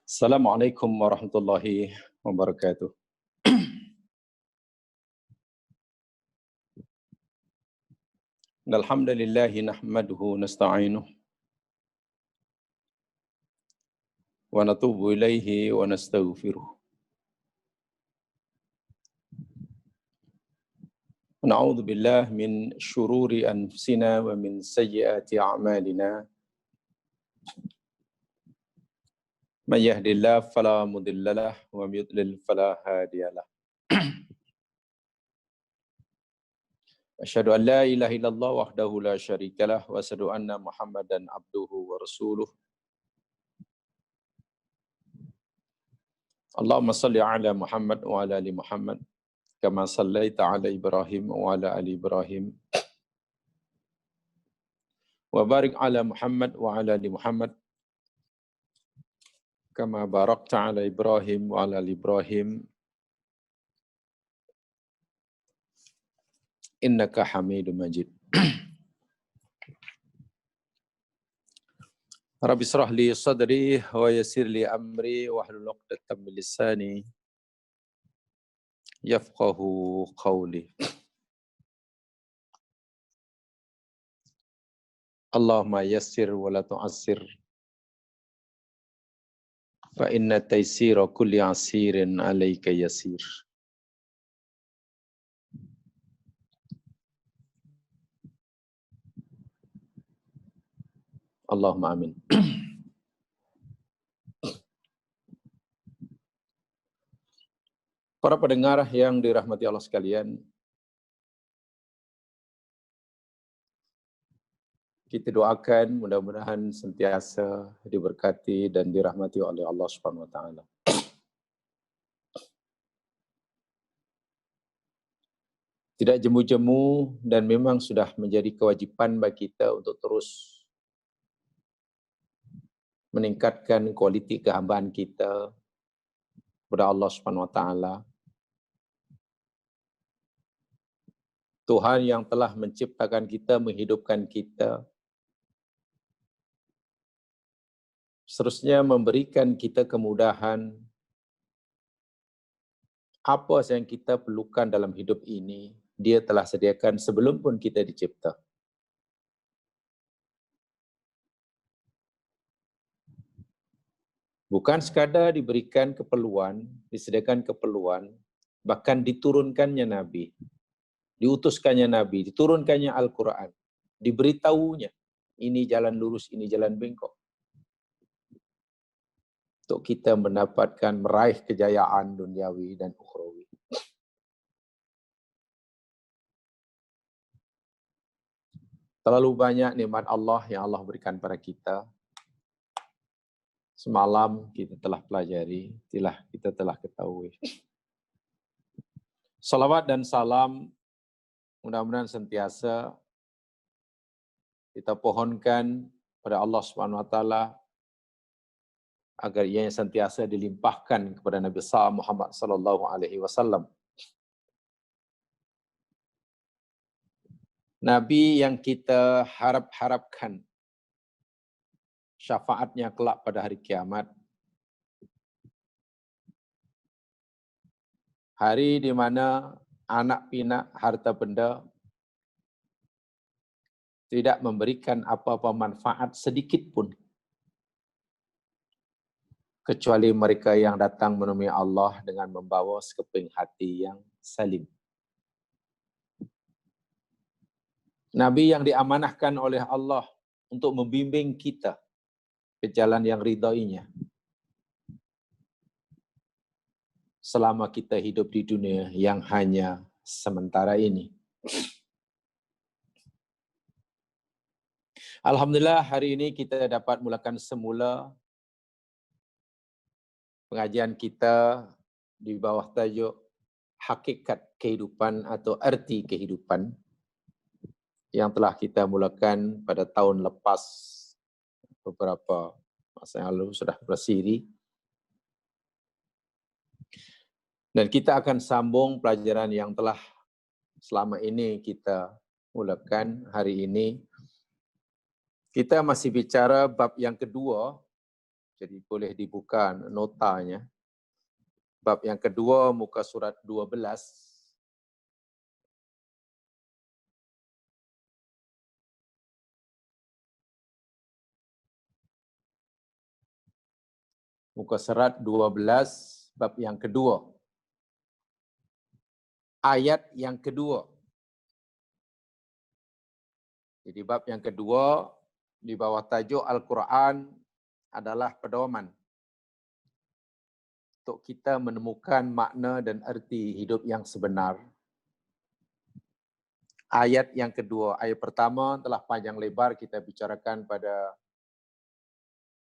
Assalamualaikum warahmatullahi wabarakatuh. Alhamdulillahi nahmaduhu nasta'inuh wa natubu ilaihi wa nastaghfiruh. Na'udzu billahi min syururi anfusina wa min sayyiati a'malina. May yahdihillahu fala mudilla lahu wa may yudlil fala hadiya lahu. Asyhadu an la ilaha illallah wahdahu la syarikalah wa asyhadu anna Muhammadan abduhu wa rasuluh. Allahumma salli ala Muhammad wa ala ali Muhammad kama sallaita ala Ibrahim wa ala ali Ibrahim wa barik ala Muhammad wa ala ali Muhammad kama barakta ala Ibrahim wa ala ali Ibrahim innaka Hamidum Majid. Rabbi israh li sadri wa yassir li amri wahlul 'uqdatam min lisani yafqahu qawli. Allahumma yassir wa la tu'assir fa inna taysira kulli 'asirin 'alaika yasir. Allahumma amin. Para pendengar yang dirahmati Allah sekalian, kita doakan mudah-mudahan sentiasa diberkati dan dirahmati oleh Allah Subhanahu wa taala. Tidak jemu-jemu dan memang sudah menjadi kewajiban bagi kita untuk terus meningkatkan kualiti kehambaan kita kepada Allah Subhanahu wa taala. Tuhan yang telah menciptakan kita, menghidupkan kita, seterusnya memberikan kita kemudahan apa yang kita perlukan dalam hidup ini, Dia telah sediakan sebelum pun kita dicipta. Bukan sekadar diberikan keperluan, disediakan keperluan, bahkan diturunkannya Nabi, diutuskannya Nabi, diturunkannya Al-Quran, diberitahunya, ini jalan lurus, ini jalan bengkok. Untuk kita mendapatkan, meraih kejayaan duniawi dan ukhrawi. Terlalu banyak nikmat Allah yang Allah berikan pada kita. Semalam kita telah pelajari, kita telah ketahui. Salawat dan salam mudah-mudahan sentiasa kita pohonkan pada Allah Subhanahu wa taala agar ia sentiasa dilimpahkan kepada Nabi Muhammad sallallahu alaihi wasallam. Nabi yang kita harapkan syafaatnya kelak pada hari kiamat. Hari di mana anak pinak harta benda tidak memberikan apa-apa manfaat sedikit pun. Kecuali mereka yang datang menemui Allah dengan membawa sekeping hati yang salim. Nabi yang diamanahkan oleh Allah untuk membimbing kita ke jalan yang ridhoinya. Selama kita hidup di dunia yang hanya sementara ini. Alhamdulillah hari ini kita dapat mulakan semula pengajian kita di bawah tajuk Hakikat Kehidupan atau Arti Kehidupan yang telah kita mulakan pada tahun lepas, beberapa masa yang lalu sudah bersiri. Dan kita akan sambung pelajaran yang telah selama ini kita mulakan hari ini. Kita masih bicara bab yang kedua Jadi boleh dibuka notanya. Bab yang kedua, muka surat 12. Muka surat 12, bab yang kedua. Ayat yang kedua. Jadi bab yang kedua, di bawah tajuk Al-Quran adalah pedoman untuk kita menemukan makna dan erti hidup yang sebenar. Ayat yang kedua, ayat pertama telah panjang lebar kita bicarakan pada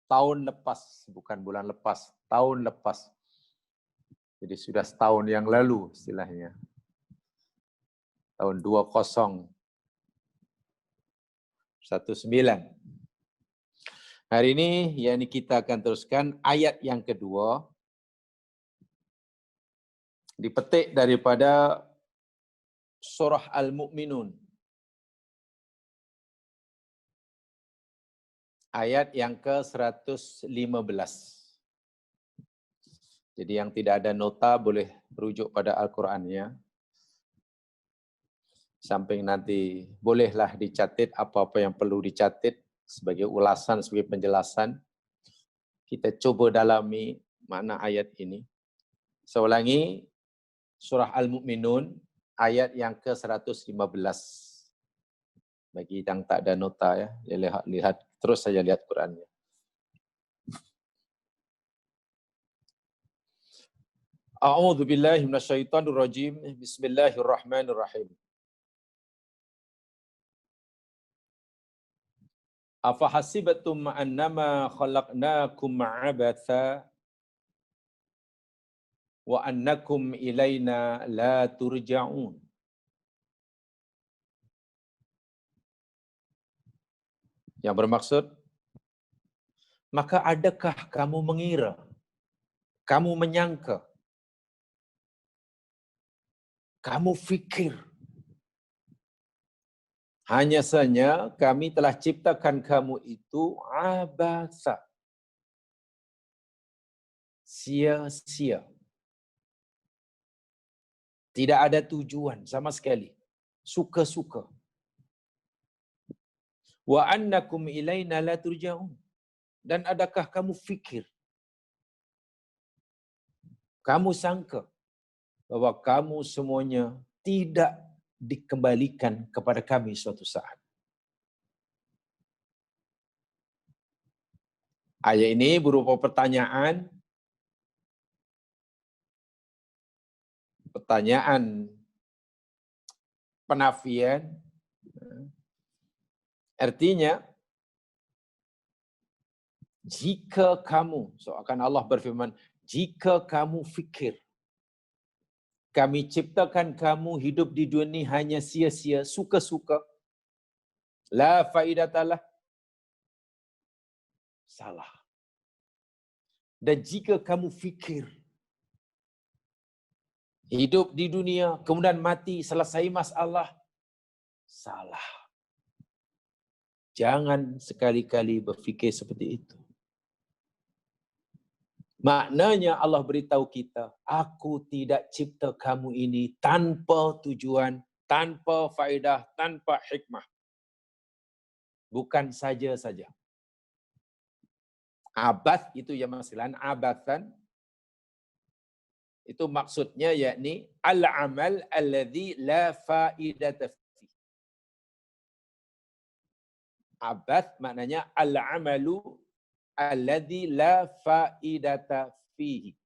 tahun lepas, bukan bulan lepas, tahun lepas. Jadi sudah setahun yang lalu istilahnya. Tahun 2019. Hari ini yakni kita akan teruskan ayat yang kedua, dipetik daripada surah Al-Mu'minun. Ayat yang ke-115. Jadi yang tidak ada nota boleh merujuk pada Al-Qurannya. Samping nanti bolehlah dicatat apa-apa yang perlu dicatat sebagai ulasan, sebagai penjelasan. Kita coba dalami makna ayat ini. Saya ulangi, surah Al-Mu'minun, ayat yang ke-115. Bagi yang tak ada nota ya, lihat terus saja lihat Qurannya. A'udzu billahi minasyaitonir rajim. Bismillahirrahmanirrahim. Afahasibatum annama khalaqnakum 'abatha wa annakum ilaina la turja'un. Yang bermaksud, maka adakah kamu mengira, kamu menyangka, kamu fikir, hanya saja kami telah ciptakan kamu itu abasa, sia-sia. Tidak ada tujuan sama sekali. Suka-suka. Wa annakum ilaina la turja'un. Dan adakah kamu fikir, kamu sangka bahwa kamu semuanya tidak dikembalikan kepada kami suatu saat? Ayat ini berupa pertanyaan penafian. Artinya, jika kamu, akan Allah berfirman, jika kamu fikir, kami ciptakan kamu hidup di dunia ini hanya sia-sia, suka-suka, la faidatalah, salah. Dan jika kamu fikir, hidup di dunia, kemudian mati, selesai masalah, salah. Jangan sekali-kali berfikir seperti itu. Maknanya Allah beritahu kita, aku tidak cipta kamu ini tanpa tujuan, tanpa faedah, tanpa hikmah. Bukan saja-saja. Abath itu yang masalah, abathan. Itu maksudnya yakni al-amal alladhi la faidata fi. Abath maknanya al-amalu alladhi la faidata fihi.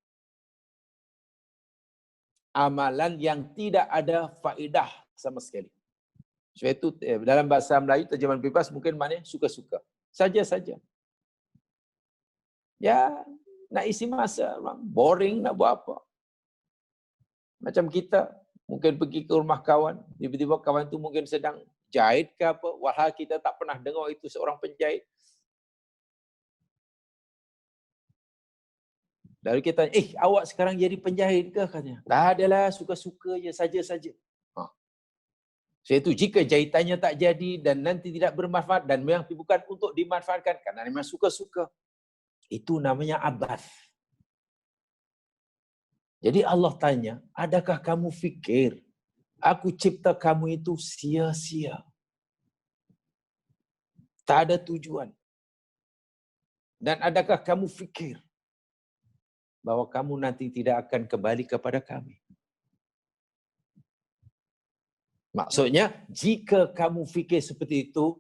Amalan yang tidak ada faedah sama sekali. Sebab itu dalam bahasa Melayu terjemahan bebas mungkin maknanya suka-suka. Saja-saja. Ya, nak isi masa, boring nak buat apa. Macam kita, mungkin pergi ke rumah kawan, tiba-tiba kawan tu mungkin sedang jahit ke apa, walhal kita tak pernah dengar itu seorang penjahit. Lalu kita, awak sekarang jadi penjahit ke? Katanya. Tak adalah, suka-suka je, saja-saja. Sebab itu jika jahitannya tak jadi dan nanti tidak bermanfaat dan memang bukan untuk dimanfaatkan, karena memang suka-suka. Itu namanya abath. Jadi Allah tanya, adakah kamu fikir aku cipta kamu itu sia-sia? Tak ada tujuan. Dan adakah kamu fikir bahwa kamu nanti tidak akan kembali kepada kami? Maksudnya, jika kamu fikir seperti itu,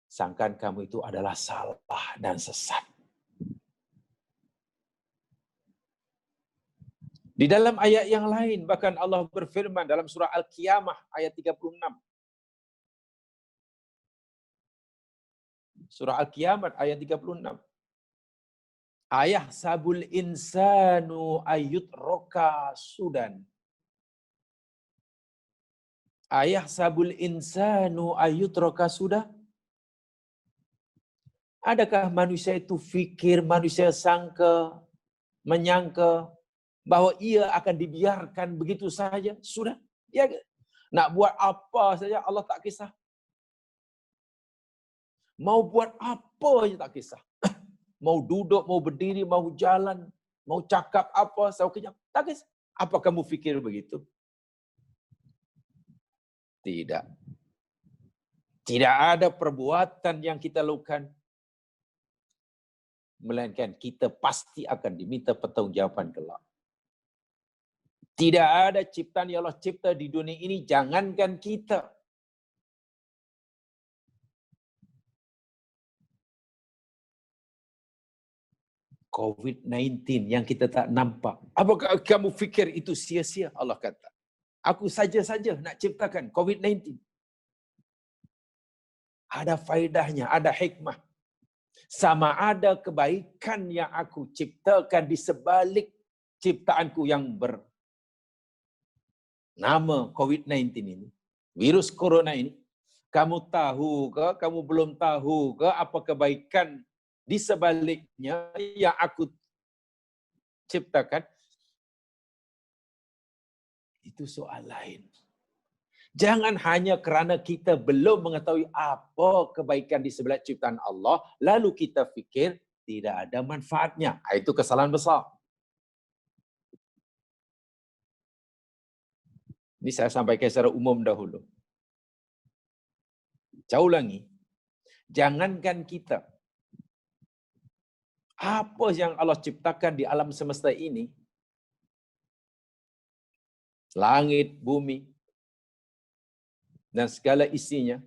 sangkaan kamu itu adalah salah dan sesat. Di dalam ayat yang lain, bahkan Allah berfirman dalam surah Al-Qiyamah ayat 36. Surah Al-Qiyamah ayat 36. Ayah sabul insanu ayut roka sudan. Ayah sabul insanu ayut roka sudah. Adakah manusia itu fikir, manusia sangka, menyangka bahwa ia akan dibiarkan begitu saja? Sudah. Ya, nak buat apa saja Allah tak kisah. Mau buat apa saja tak kisah. Mau duduk, mau berdiri, mau jalan, mau cakap apa, saya kenyang. Tak kisah. Apa kamu fikir begitu? Tidak. Tidak ada perbuatan yang kita lakukan, melainkan kita pasti akan diminta pertanggungjawaban kelak. Tidak ada ciptaan yang Allah cipta di dunia ini, jangankan kita. COVID-19 yang kita tak nampak. Apakah kamu fikir itu sia-sia? Allah kata. Aku saja-saja nak ciptakan COVID-19. Ada faedahnya, ada hikmah. Sama ada kebaikan yang aku ciptakan di sebalik ciptaanku yang bernama COVID-19 ini. Virus corona ini. Kamu tahu ke, kamu belum tahu ke apa kebaikan di sebaliknya yang aku ciptakan? Itu soal lain. Jangan hanya kerana kita belum mengetahui apa kebaikan di sebelah ciptaan Allah, lalu kita fikir tidak ada manfaatnya. Itu kesalahan besar. Ini saya sampaikan secara umum dahulu. Saya ulangi. Jangankan kita. Apa yang Allah ciptakan di alam semesta ini, langit, bumi, dan segala isinya,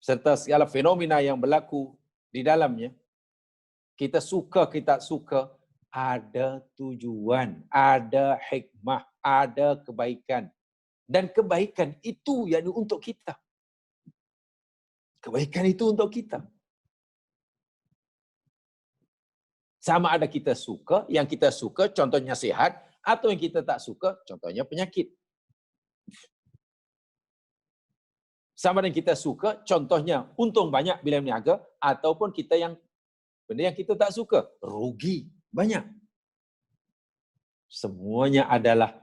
serta segala fenomena yang berlaku di dalamnya, kita suka, kita tak suka, ada tujuan, ada hikmah, ada kebaikan. Dan kebaikan itu yang untuk kita. Kebaikan itu untuk kita. Sama ada kita suka, yang kita suka contohnya sehat, atau yang kita tak suka contohnya penyakit. Sama dengan kita suka contohnya untung banyak bila berniaga, ataupun kita yang benda yang kita tak suka, rugi banyak. Semuanya adalah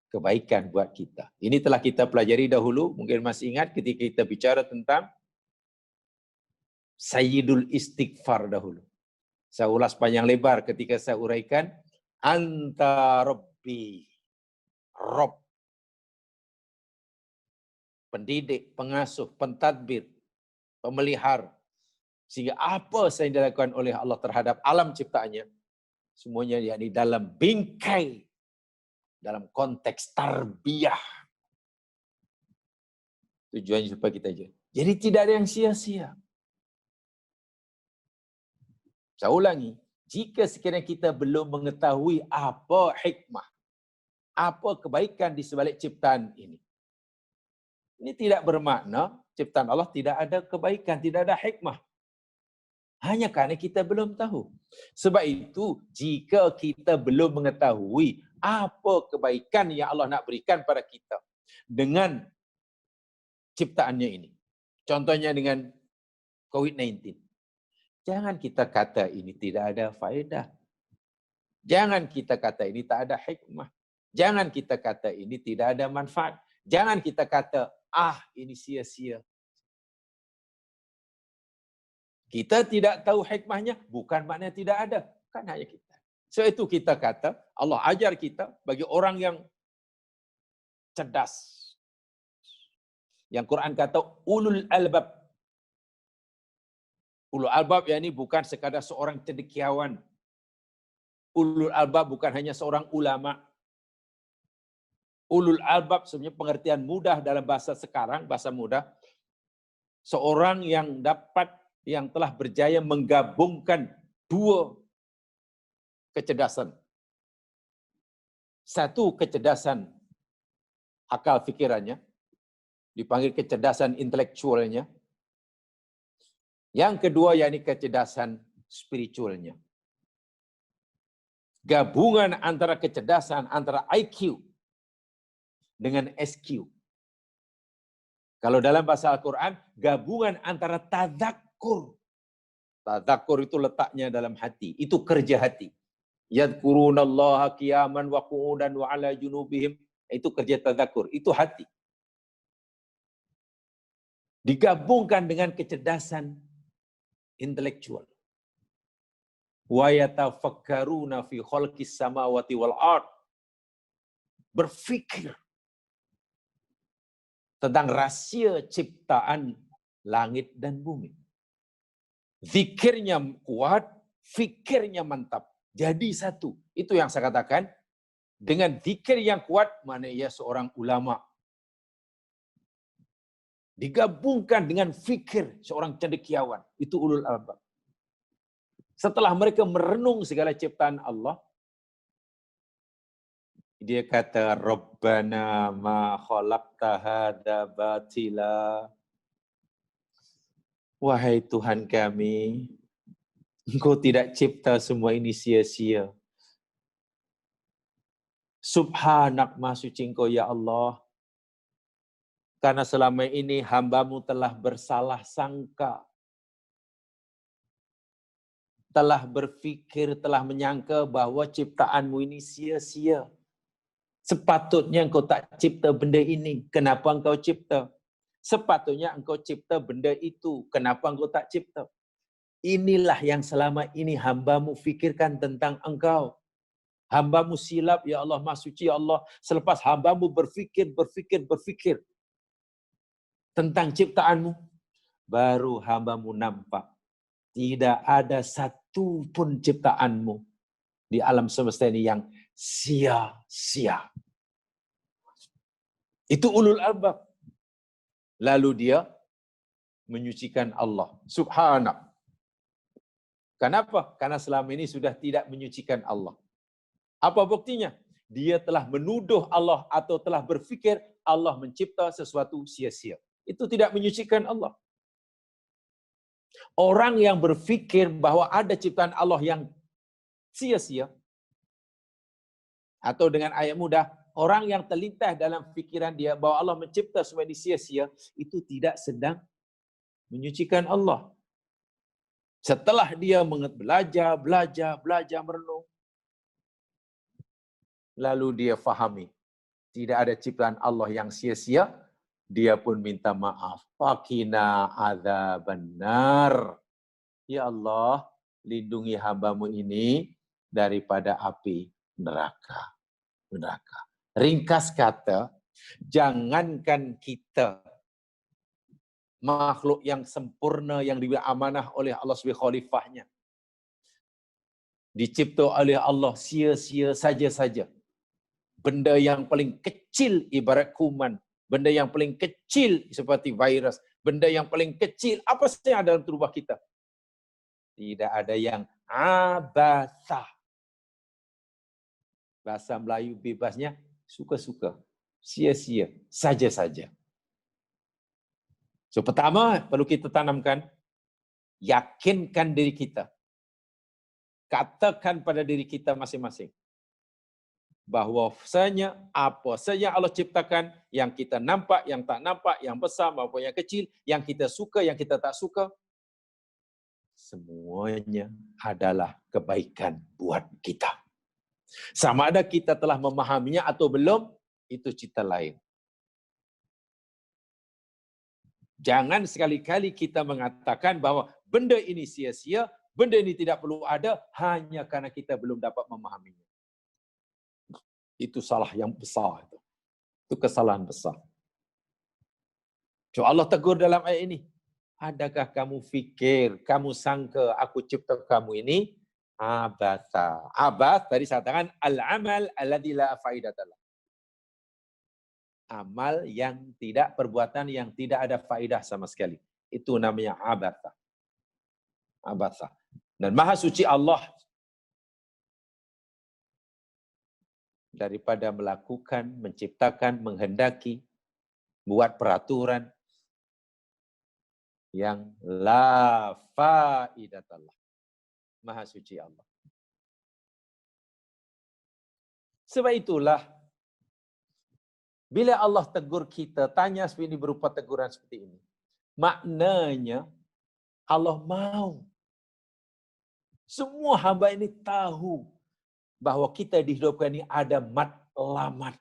kebaikan buat kita. Ini telah kita pelajari dahulu, mungkin masih ingat ketika kita bicara tentang Sayyidul Istighfar dahulu. Saya ulas panjang lebar ketika saya uraikan Anta Rabbi, Rob, pendidik, pengasuh, pentadbir, pemelihara. Sehingga apa yang dilakukan oleh Allah terhadap alam ciptaannya, semuanya yakni dalam bingkai, dalam konteks tarbiyah. Tujuannya supaya kita jadi. Jadi tidak ada yang sia-sia. Saya ulangi, jika sekiranya kita belum mengetahui apa hikmah, apa kebaikan di sebalik ciptaan ini tidak bermakna ciptaan Allah tidak ada kebaikan, tidak ada hikmah. Hanya kerana kita belum tahu. Sebab itu, jika kita belum mengetahui apa kebaikan yang Allah nak berikan pada kita dengan ciptaannya ini, contohnya dengan COVID-19, jangan kita kata ini tidak ada faedah. Jangan kita kata ini tak ada hikmah. Jangan kita kata ini tidak ada manfaat. Jangan kita kata, ini sia-sia. Kita tidak tahu hikmahnya, bukan maknanya tidak ada. Kan hanya kita. So itu kita kata, Allah ajar kita bagi orang yang cerdas. Yang Quran kata, ulul albab. Ulul albab ya ini bukan sekadar seorang cendekiawan. Ulul albab bukan hanya seorang ulama. Ulul albab sebenarnya pengertian mudah dalam bahasa sekarang, bahasa mudah. Seorang yang telah berjaya menggabungkan dua kecerdasan. Satu kecerdasan akal fikirannya, dipanggil kecerdasan intelektualnya. Yang kedua yakni kecerdasan spiritualnya. Gabungan antara kecerdasan antara IQ dengan SQ. Kalau dalam bahasa Al-Quran, gabungan antara tadzakur. Tadzakur itu letaknya dalam hati, itu kerja hati. Yadhkurunallaha qiyaman wa qu'udan wa ala junubihim. Itu kerja tadzakur, itu hati. Digabungkan dengan kecerdasan intelektual. Wa yatafakkaruna fi khalqis samawati wal ard. Berfikir tentang rahsia ciptaan langit dan bumi. Zikirnya kuat, fikirnya mantap. Jadi satu. Itu yang saya katakan. Dengan zikir yang kuat, mana ia seorang ulama. Digabungkan dengan fikir seorang cendekiawan. Itu ulul albab. Setelah mereka merenung segala ciptaan Allah, dia kata, Rabbana ma khalaqta hadza batila. Wahai Tuhan kami, Engkau tidak cipta semua ini sia-sia. Subhanak maha suci Engkau ya Allah. Karena selama ini hamba-Mu telah bersalah sangka. Telah berfikir, telah menyangka bahwa ciptaan-Mu ini sia-sia. Sepatutnya Engkau tak cipta benda ini. Kenapa Engkau cipta? Sepatutnya Engkau cipta benda itu. Kenapa Engkau tak cipta? Inilah yang selama ini hamba-Mu fikirkan tentang Engkau. Hamba-Mu silap, ya Allah, Maha Suci, ya Allah. Selepas hamba-Mu berfikir tentang ciptaan-Mu, baru hamba-Mu nampak. Tidak ada satu pun ciptaan-Mu di alam semesta ini yang sia-sia. Itu ulul albab. Lalu dia menyucikan Allah. Subhanak. Kenapa? Karena selama ini sudah tidak menyucikan Allah. Apa buktinya? Dia telah menuduh Allah atau telah berfikir Allah mencipta sesuatu sia-sia. Itu tidak menyucikan Allah. Orang yang berfikir bahwa ada ciptaan Allah yang sia-sia, atau dengan ayat mudah, orang yang terlintas dalam fikiran dia bahwa Allah mencipta semua ini sia-sia, itu tidak sedang menyucikan Allah. Setelah dia belajar merenung, lalu dia fahami tidak ada ciptaan Allah yang sia-sia, dia pun minta maaf. Faqina adzabannar. Ya Allah, lindungi hamba-Mu ini daripada api neraka. Ringkas kata, jangankan kita makhluk yang sempurna yang diberi amanah oleh Allah sebagai khalifahnya, dicipta oleh Allah sia-sia saja-saja. Benda yang paling kecil ibarat kuman, benda yang paling kecil seperti virus, benda yang paling kecil apa saja yang ada dalam tubuh kita. Tidak ada yang abasa. Bahasa Melayu bebasnya suka-suka, sia-sia, saja-saja. So pertama perlu kita tanamkan, yakinkan diri kita. Katakan pada diri kita masing-masing bahwasanya apa saja Allah ciptakan, yang kita nampak, yang tak nampak, yang besar maupun yang kecil, yang kita suka, yang kita tak suka, semuanya adalah kebaikan buat kita. Sama ada kita telah memahaminya atau belum, itu cerita lain. Jangan sekali-kali kita mengatakan bahwa benda ini sia-sia, benda ini tidak perlu ada hanya karena kita belum dapat memahaminya. Itu salah yang besar. Itu kesalahan besar. So Allah tegur dalam ayat ini. Adakah kamu fikir, kamu sangka aku cipta kamu ini abasa. Abas tadi saya katakan al-amal alladzi la faidata lahu. Amal yang tidak, perbuatan yang tidak ada faedah sama sekali. Itu namanya abasa. Abasa. Dan Maha Suci Allah daripada melakukan, menciptakan, menghendaki, buat peraturan yang la faidatallah. Maha Suci Allah. Sebab itulah, bila Allah tegur kita, tanya seperti ini berupa teguran seperti ini. Maknanya, Allah mau semua hamba ini tahu bahawa kita dihidupkan ini ada matlamat.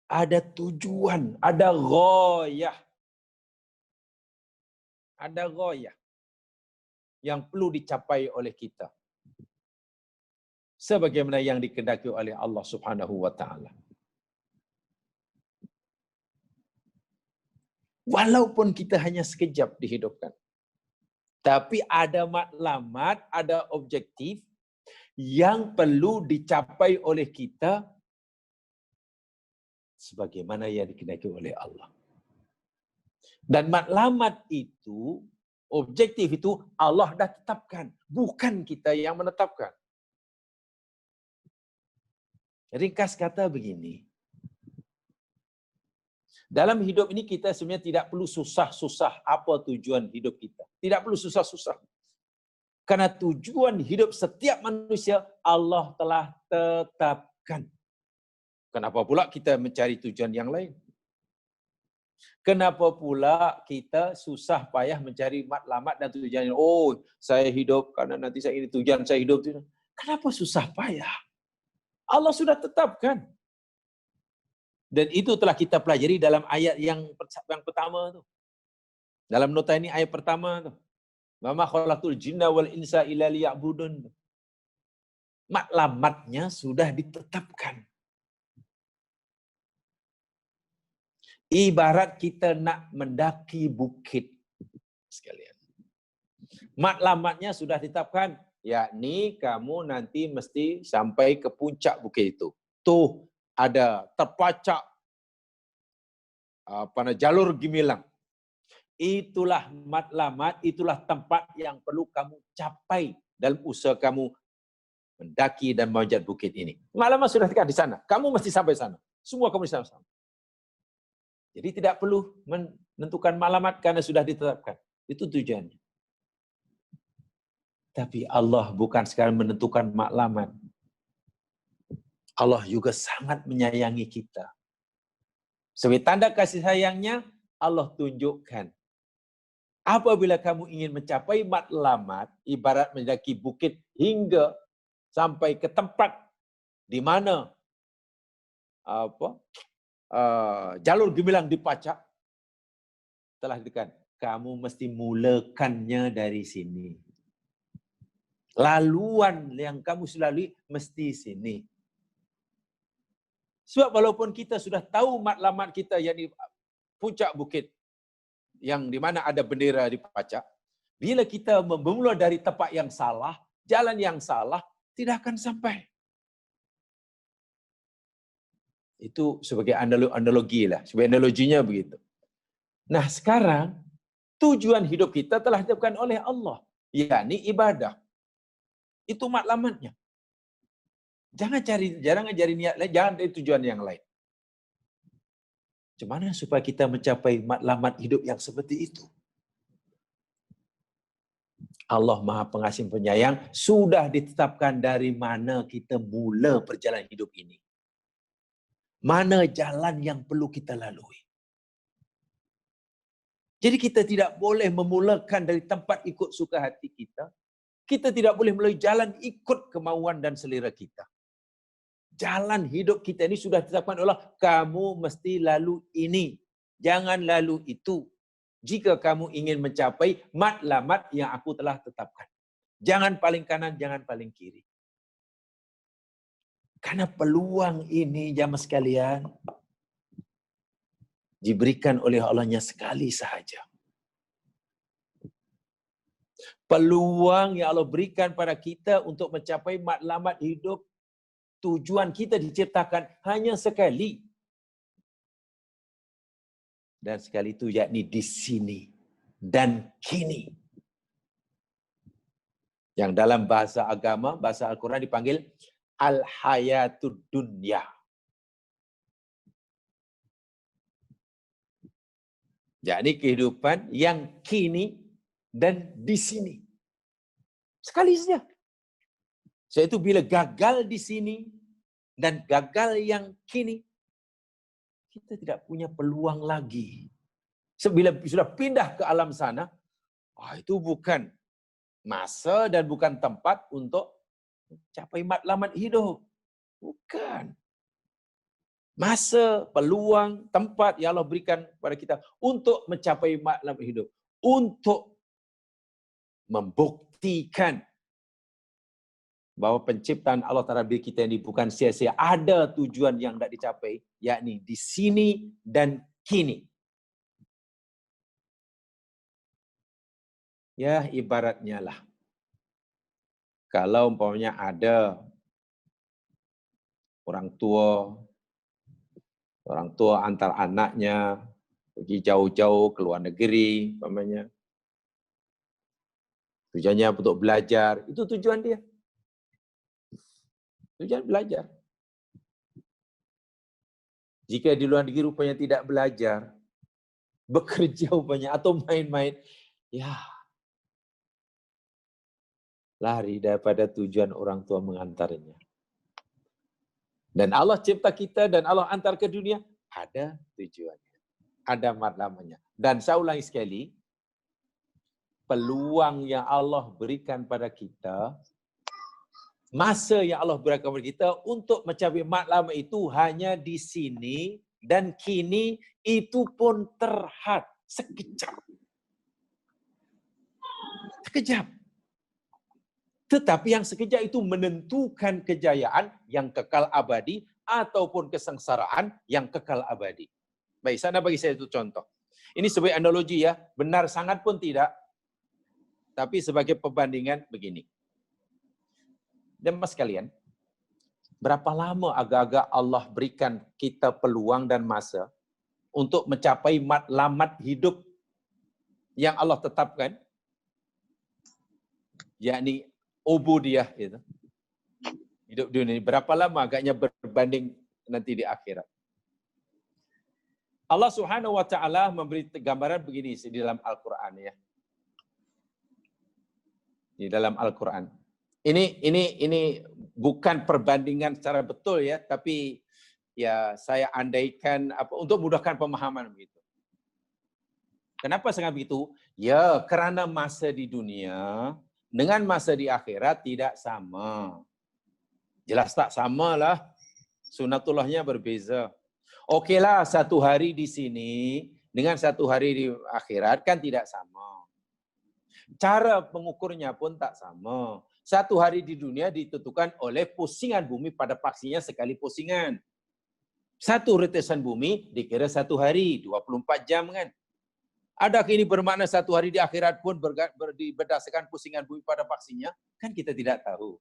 Ada tujuan, ada ghayah. Ada ghayah yang perlu dicapai oleh kita. Sebagaimana yang dikehendaki oleh Allah Subhanahu wa taala. Walaupun kita hanya sekejap dihidupkan, tapi ada matlamat, ada objektif yang perlu dicapai oleh kita sebagaimana yang dikehendaki oleh Allah. Dan matlamat itu, objektif itu Allah dah tetapkan, bukan kita yang menetapkan. Ringkas kata begini. Dalam hidup ini kita sebenarnya tidak perlu susah-susah apa tujuan hidup kita. Tidak perlu susah-susah. Karena tujuan hidup setiap manusia Allah telah tetapkan. Kenapa pula kita mencari tujuan yang lain? Kenapa pula kita susah payah mencari matlamat dan tujuan? Oh, saya hidup karena nanti saya ini tujuan saya hidup. Kenapa susah payah? Allah sudah tetapkan. Dan itu telah kita pelajari dalam ayat yang pertama tu. Dalam nota ini ayat pertama tu. Mama khalaqtul jinna wal insa illa liya'budun. Matlamatnya sudah ditetapkan. Ibarat kita nak mendaki bukit sekalian. Matlamatnya sudah ditetapkan, yakni kamu nanti mesti sampai ke puncak bukit itu. Tuh ada terpacak jalur gemilang. Itulah matlamat, itulah tempat yang perlu kamu capai dalam usaha kamu mendaki dan memanjat bukit ini. Matlamat sudah di sana. Kamu mesti sampai sana. Semua kamu mesti sampai. Jadi tidak perlu menentukan matlamat karena sudah ditetapkan. Itu tujuannya. Tapi Allah bukan sekadar menentukan matlamat. Allah juga sangat menyayangi kita. Sebagai tanda kasih sayangnya, Allah tunjukkan. Apabila kamu ingin mencapai matlamat, ibarat mendaki bukit hingga sampai ke tempat di mana jalur gemilang dipacak, telah ditekan. Kamu mesti mulakannya dari sini. Laluan yang kamu lalui mesti sini. Sebab walaupun kita sudah tahu matlamat kita, yakni puncak bukit yang di mana ada bendera dipacak, bila kita bermula dari tempat yang salah, jalan yang salah, tidak akan sampai. Itu sebagai analogi lah, sebagai analoginya begitu. Nah sekarang, tujuan hidup kita telah ditetapkan oleh Allah, yakni ibadah. Itu matlamatnya. Jangan cari niat lain, jangan dari tujuan yang lain. Macam mana supaya kita mencapai matlamat hidup yang seperti itu? Allah Maha Pengasih Penyayang sudah ditetapkan dari mana kita mula perjalanan hidup ini. Mana jalan yang perlu kita lalui. Jadi kita tidak boleh memulakan dari tempat ikut suka hati kita. Kita tidak boleh melalui jalan ikut kemauan dan selera kita. Jalan hidup kita ini sudah ditetapkan oleh Allah. Kamu mesti lalu ini. Jangan lalu itu. jika kamu ingin mencapai matlamat yang aku telah tetapkan. Jangan paling kanan, jangan paling kiri. Karena peluang ini jamaah sekalian diberikan oleh Allahnya sekali sahaja. Peluang yang Allah berikan pada kita untuk mencapai matlamat hidup, tujuan kita diciptakan hanya sekali. Dan sekali itu yakni di sini dan kini. Yang dalam bahasa agama, bahasa Al-Quran dipanggil Al-Hayatud Dunya. Jadi kehidupan yang kini dan di sini. Sekali saja. Yaitu bila gagal di sini dan gagal yang kini, kita tidak punya peluang lagi. Bila sudah pindah ke alam sana, itu bukan masa dan bukan tempat untuk mencapai matlamat hidup. Bukan. Masa, peluang, tempat yang Allah berikan kepada kita untuk mencapai matlamat hidup. Untuk membuktikan bahawa penciptaan Allah Ta'ala bagi kita ini bukan sia-sia. Ada tujuan yang tidak dicapai, yakni di sini dan kini. Ya, ibaratnya lah. Kalau umpamanya ada orang tua antar anaknya pergi jauh-jauh ke luar negeri, umpamanya. Tujuannya untuk belajar, itu tujuan dia. Tujuan belajar. Jika di luar negeri rupanya tidak belajar, bekerja rupanya atau main-main, ya lari daripada tujuan orang tua mengantarnya. Dan Allah cipta kita dan Allah antar ke dunia, ada tujuannya. Ada matlamatnya. Dan saya ulangi sekali, peluang yang Allah berikan pada kita, masa yang Allah berikan kepada kita untuk mencapai matlamat itu hanya di sini dan kini, itu pun terhad sekejap. Sekejap. Tetapi yang sekejap itu menentukan kejayaan yang kekal abadi ataupun kesengsaraan yang kekal abadi. Baik, sana bagi saya itu contoh. Ini sebagai analogi ya, benar sangat pun tidak. Tapi sebagai perbandingan begini. Jemaah sekalian, berapa lama agak-agak Allah berikan kita peluang dan masa untuk mencapai matlamat hidup yang Allah tetapkan? Yakni ubudiyah itu. Hidup dunia ini berapa lama agaknya berbanding nanti di akhirat. Allah Subhanahu wa taala memberi gambaran begini di dalam Al-Qur'an ya. Di dalam Al-Qur'an. Ini bukan perbandingan secara betul ya, tapi ya saya andaikan untuk mudahkan pemahaman begitu. Kenapa sangat begitu? Ya, kerana masa di dunia dengan masa di akhirat tidak sama. Jelas tak samalah. Sunatullahnya berbeza. Okeylah, satu hari di sini dengan satu hari di akhirat kan tidak sama. Cara pengukurnya pun tak sama. Satu hari di dunia ditentukan oleh pusingan bumi pada paksinya sekali pusingan. Satu retisan bumi dikira satu hari, 24 jam kan. Adakah ini bermakna satu hari di akhirat pun berdasarkan pusingan bumi pada paksinya? Kan kita tidak tahu.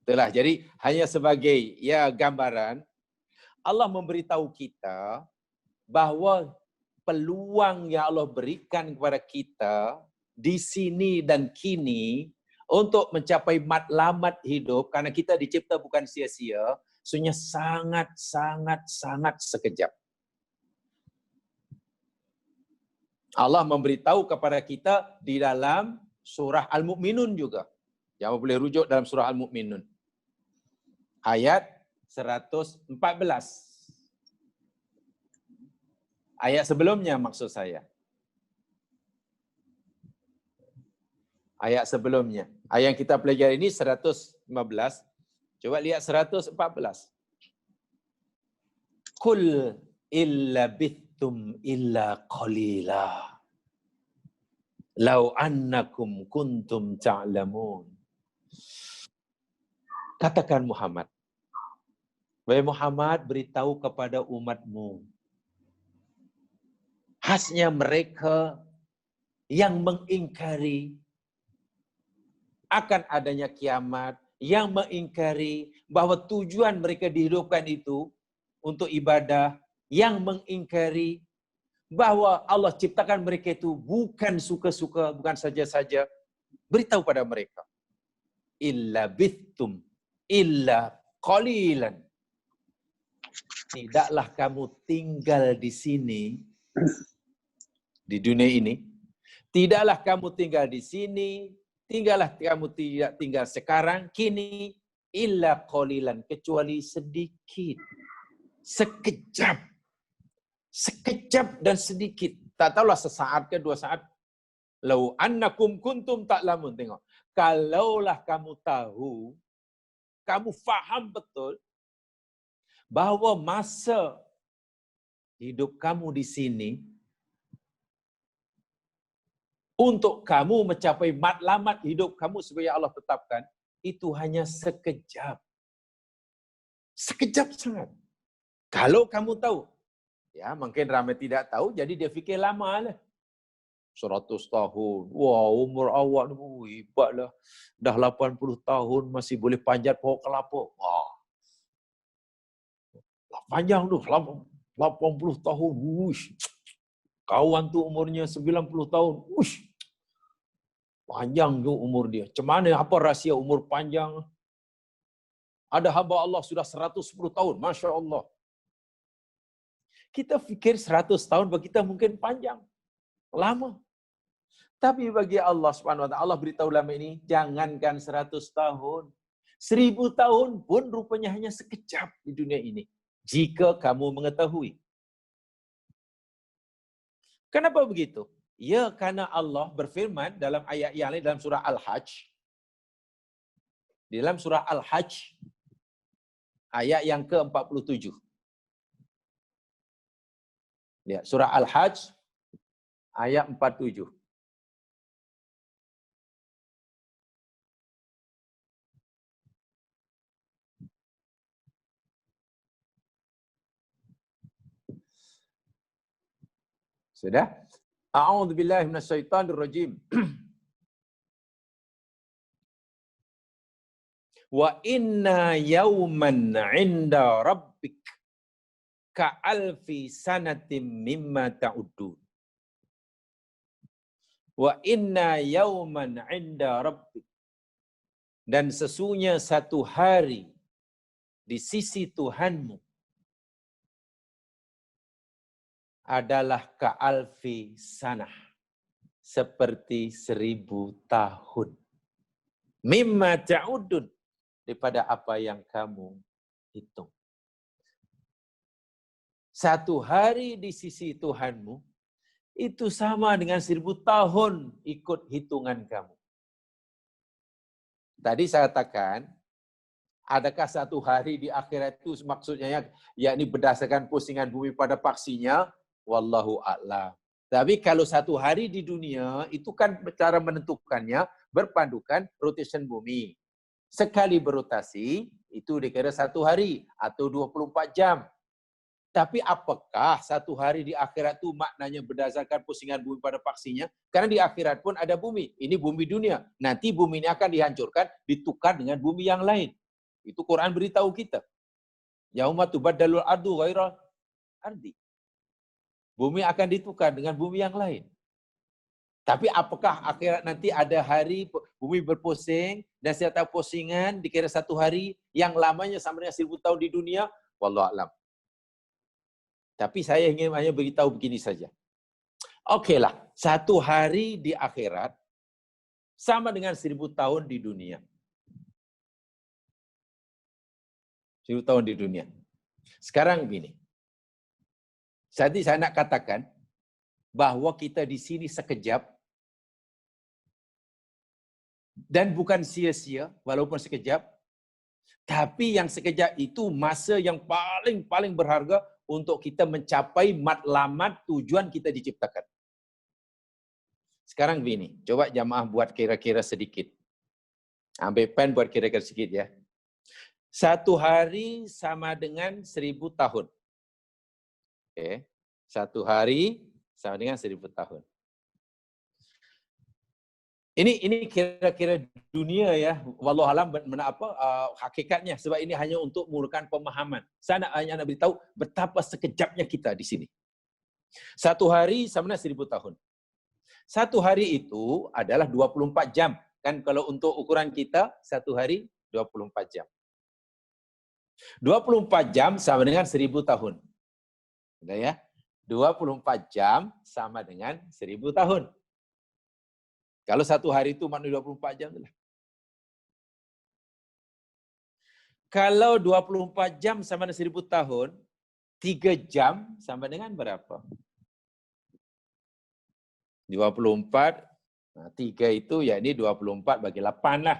Itulah, jadi hanya sebagai ya gambaran, Allah memberitahu kita bahawa peluang yang Allah berikan kepada kita di sini dan kini untuk mencapai matlamat hidup, karena kita dicipta bukan sia-sia, sebenarnya sangat sekejap. Allah memberitahu kepada kita di dalam surah Al-Mu'minun juga. Jangan boleh rujuk dalam surah Al-Mu'minun. Ayat 114. Ayat sebelumnya maksud saya. Ayat sebelumnya. Ayat yang kita pelajari ini 115. Coba lihat 114. Kul illa labithtum illa qalila. Lau annakum kuntum ta'lamun. Katakan Muhammad, wahai Muhammad, beritahu kepada umatmu, khasnya mereka yang mengingkari akan adanya kiamat, yang mengingkari bahwa tujuan mereka dihidupkan itu untuk ibadah, yang mengingkari bahwa Allah ciptakan mereka itu bukan suka-suka, bukan saja-saja. Beritahu pada mereka, illa bithtum illa qalilan. Tidaklah kamu tinggal di sini, di dunia ini. Tidaklah kamu tinggal di sini, tinggallah kamu tidak tinggal sekarang, kini, illa qalilan, kecuali sedikit. Sekejap. Sekejap dan sedikit. Tak tahulah sesaat ke 2 saat. Lau annakum kuntum ta'lamun. Tengok. Kalaulah kamu tahu, kamu faham betul bahwa masa hidup kamu di sini untuk kamu mencapai matlamat hidup kamu sebagai Allah tetapkan, itu hanya sekejap. Sekejap sangat. Kalau kamu tahu, ya mungkin ramai tidak tahu, jadi dia fikir lama lah. 100 tahun. Wah, umur awak ni hebatlah. Dah 80 tahun masih boleh panjat pokok kelapa. Wah. Panjang tu, 80 tahun. Uish. Kawan tu umurnya 90 tahun. Uish. Panjang tu umur dia. Macam mana, apa rahsia umur panjang? Ada hamba Allah sudah 110 tahun. Masya Allah. Kita fikir 100 tahun bagi kita mungkin panjang. Lama. Tapi bagi Allah Subhanahu wa taala, Allah beritahu lama ini, jangankan 100 tahun, 1000 tahun pun rupanya hanya sekejap di dunia ini. Jika kamu mengetahui. Kenapa begitu? Ya, karena Allah berfirman dalam ayat yang lain dalam surah Al-Hajj. Di dalam surah Al-Hajj ayat yang ke-47. Ya, surah Al-Hajj ayat 47. Sudah? A'udzubillahi minasyaitonirrajim. Wa inna yawman 'inda rabbik ka'alfi sanatin mimma ta'uddun. Wa inna yawman 'inda rabbik, dan sesungguhnya satu hari di sisi Tuhanmu adalah ka'alfi sanah, seperti 1000 tahun. Mimma ta'uddun, daripada apa yang kamu hitung. Satu hari di sisi Tuhanmu itu sama dengan 1000 tahun ikut hitungan kamu. Tadi saya katakan, adakah satu hari di akhirat itu maksudnya yakni berdasarkan pusingan bumi pada paksinya? Wallahu a'lam. Tapi kalau satu hari di dunia, itu kan cara menentukannya berpandukan rotation bumi. Sekali berotasi, itu dikira satu hari atau 24 jam. Tapi apakah satu hari di akhirat itu maknanya berdasarkan pusingan bumi pada paksinya? Karena di akhirat pun ada bumi. Ini bumi dunia. Nanti bumi ini akan dihancurkan, ditukar dengan bumi yang lain. Itu Quran beritahu kita. Yauma tubaddalul ardu ghairal ardi. Bumi akan ditukar dengan bumi yang lain. Tapi apakah akhirat nanti ada hari bumi berpusing dan setiap pusingan dikira satu hari yang lamanya sama dengan 1000 tahun di dunia? Wallahu a'lam. Tapi saya ingin hanya beritahu begini saja. Okeylah, satu hari di akhirat sama dengan 1000 tahun di dunia. 1000 tahun di dunia. Sekarang begini. Jadi saya nak katakan bahwa kita di sini sekejap dan bukan sia-sia walaupun sekejap, tapi yang sekejap itu masa yang paling berharga untuk kita mencapai matlamat tujuan kita diciptakan. Sekarang begini, coba jamaah buat kira-kira sedikit. Ambil pen buat kira-kira sedikit ya. 1 hari sama dengan 1000 tahun. Oke. 1 hari sama dengan 1000 tahun. Ini kira-kira dunia ya, wallahualam hakikatnya, sebab ini hanya untuk merupakan pemahaman. Saya hanya nak beritahu betapa sekejapnya kita di sini. 1 hari sama dengan 1000 tahun. 1 hari itu adalah 24 jam. Kan kalau untuk ukuran kita, 1 hari 24 jam. 24 jam sama dengan 1000 tahun. Sudah ya? 24 jam sama dengan 1000 tahun. Kalau 1 hari itu maknanya 24 jam itulah. Kalau 24 jam sama dengan 1000 tahun, 3 jam sama dengan berapa? 24, nah 3 itu ya ini 24 bagi 8 lah.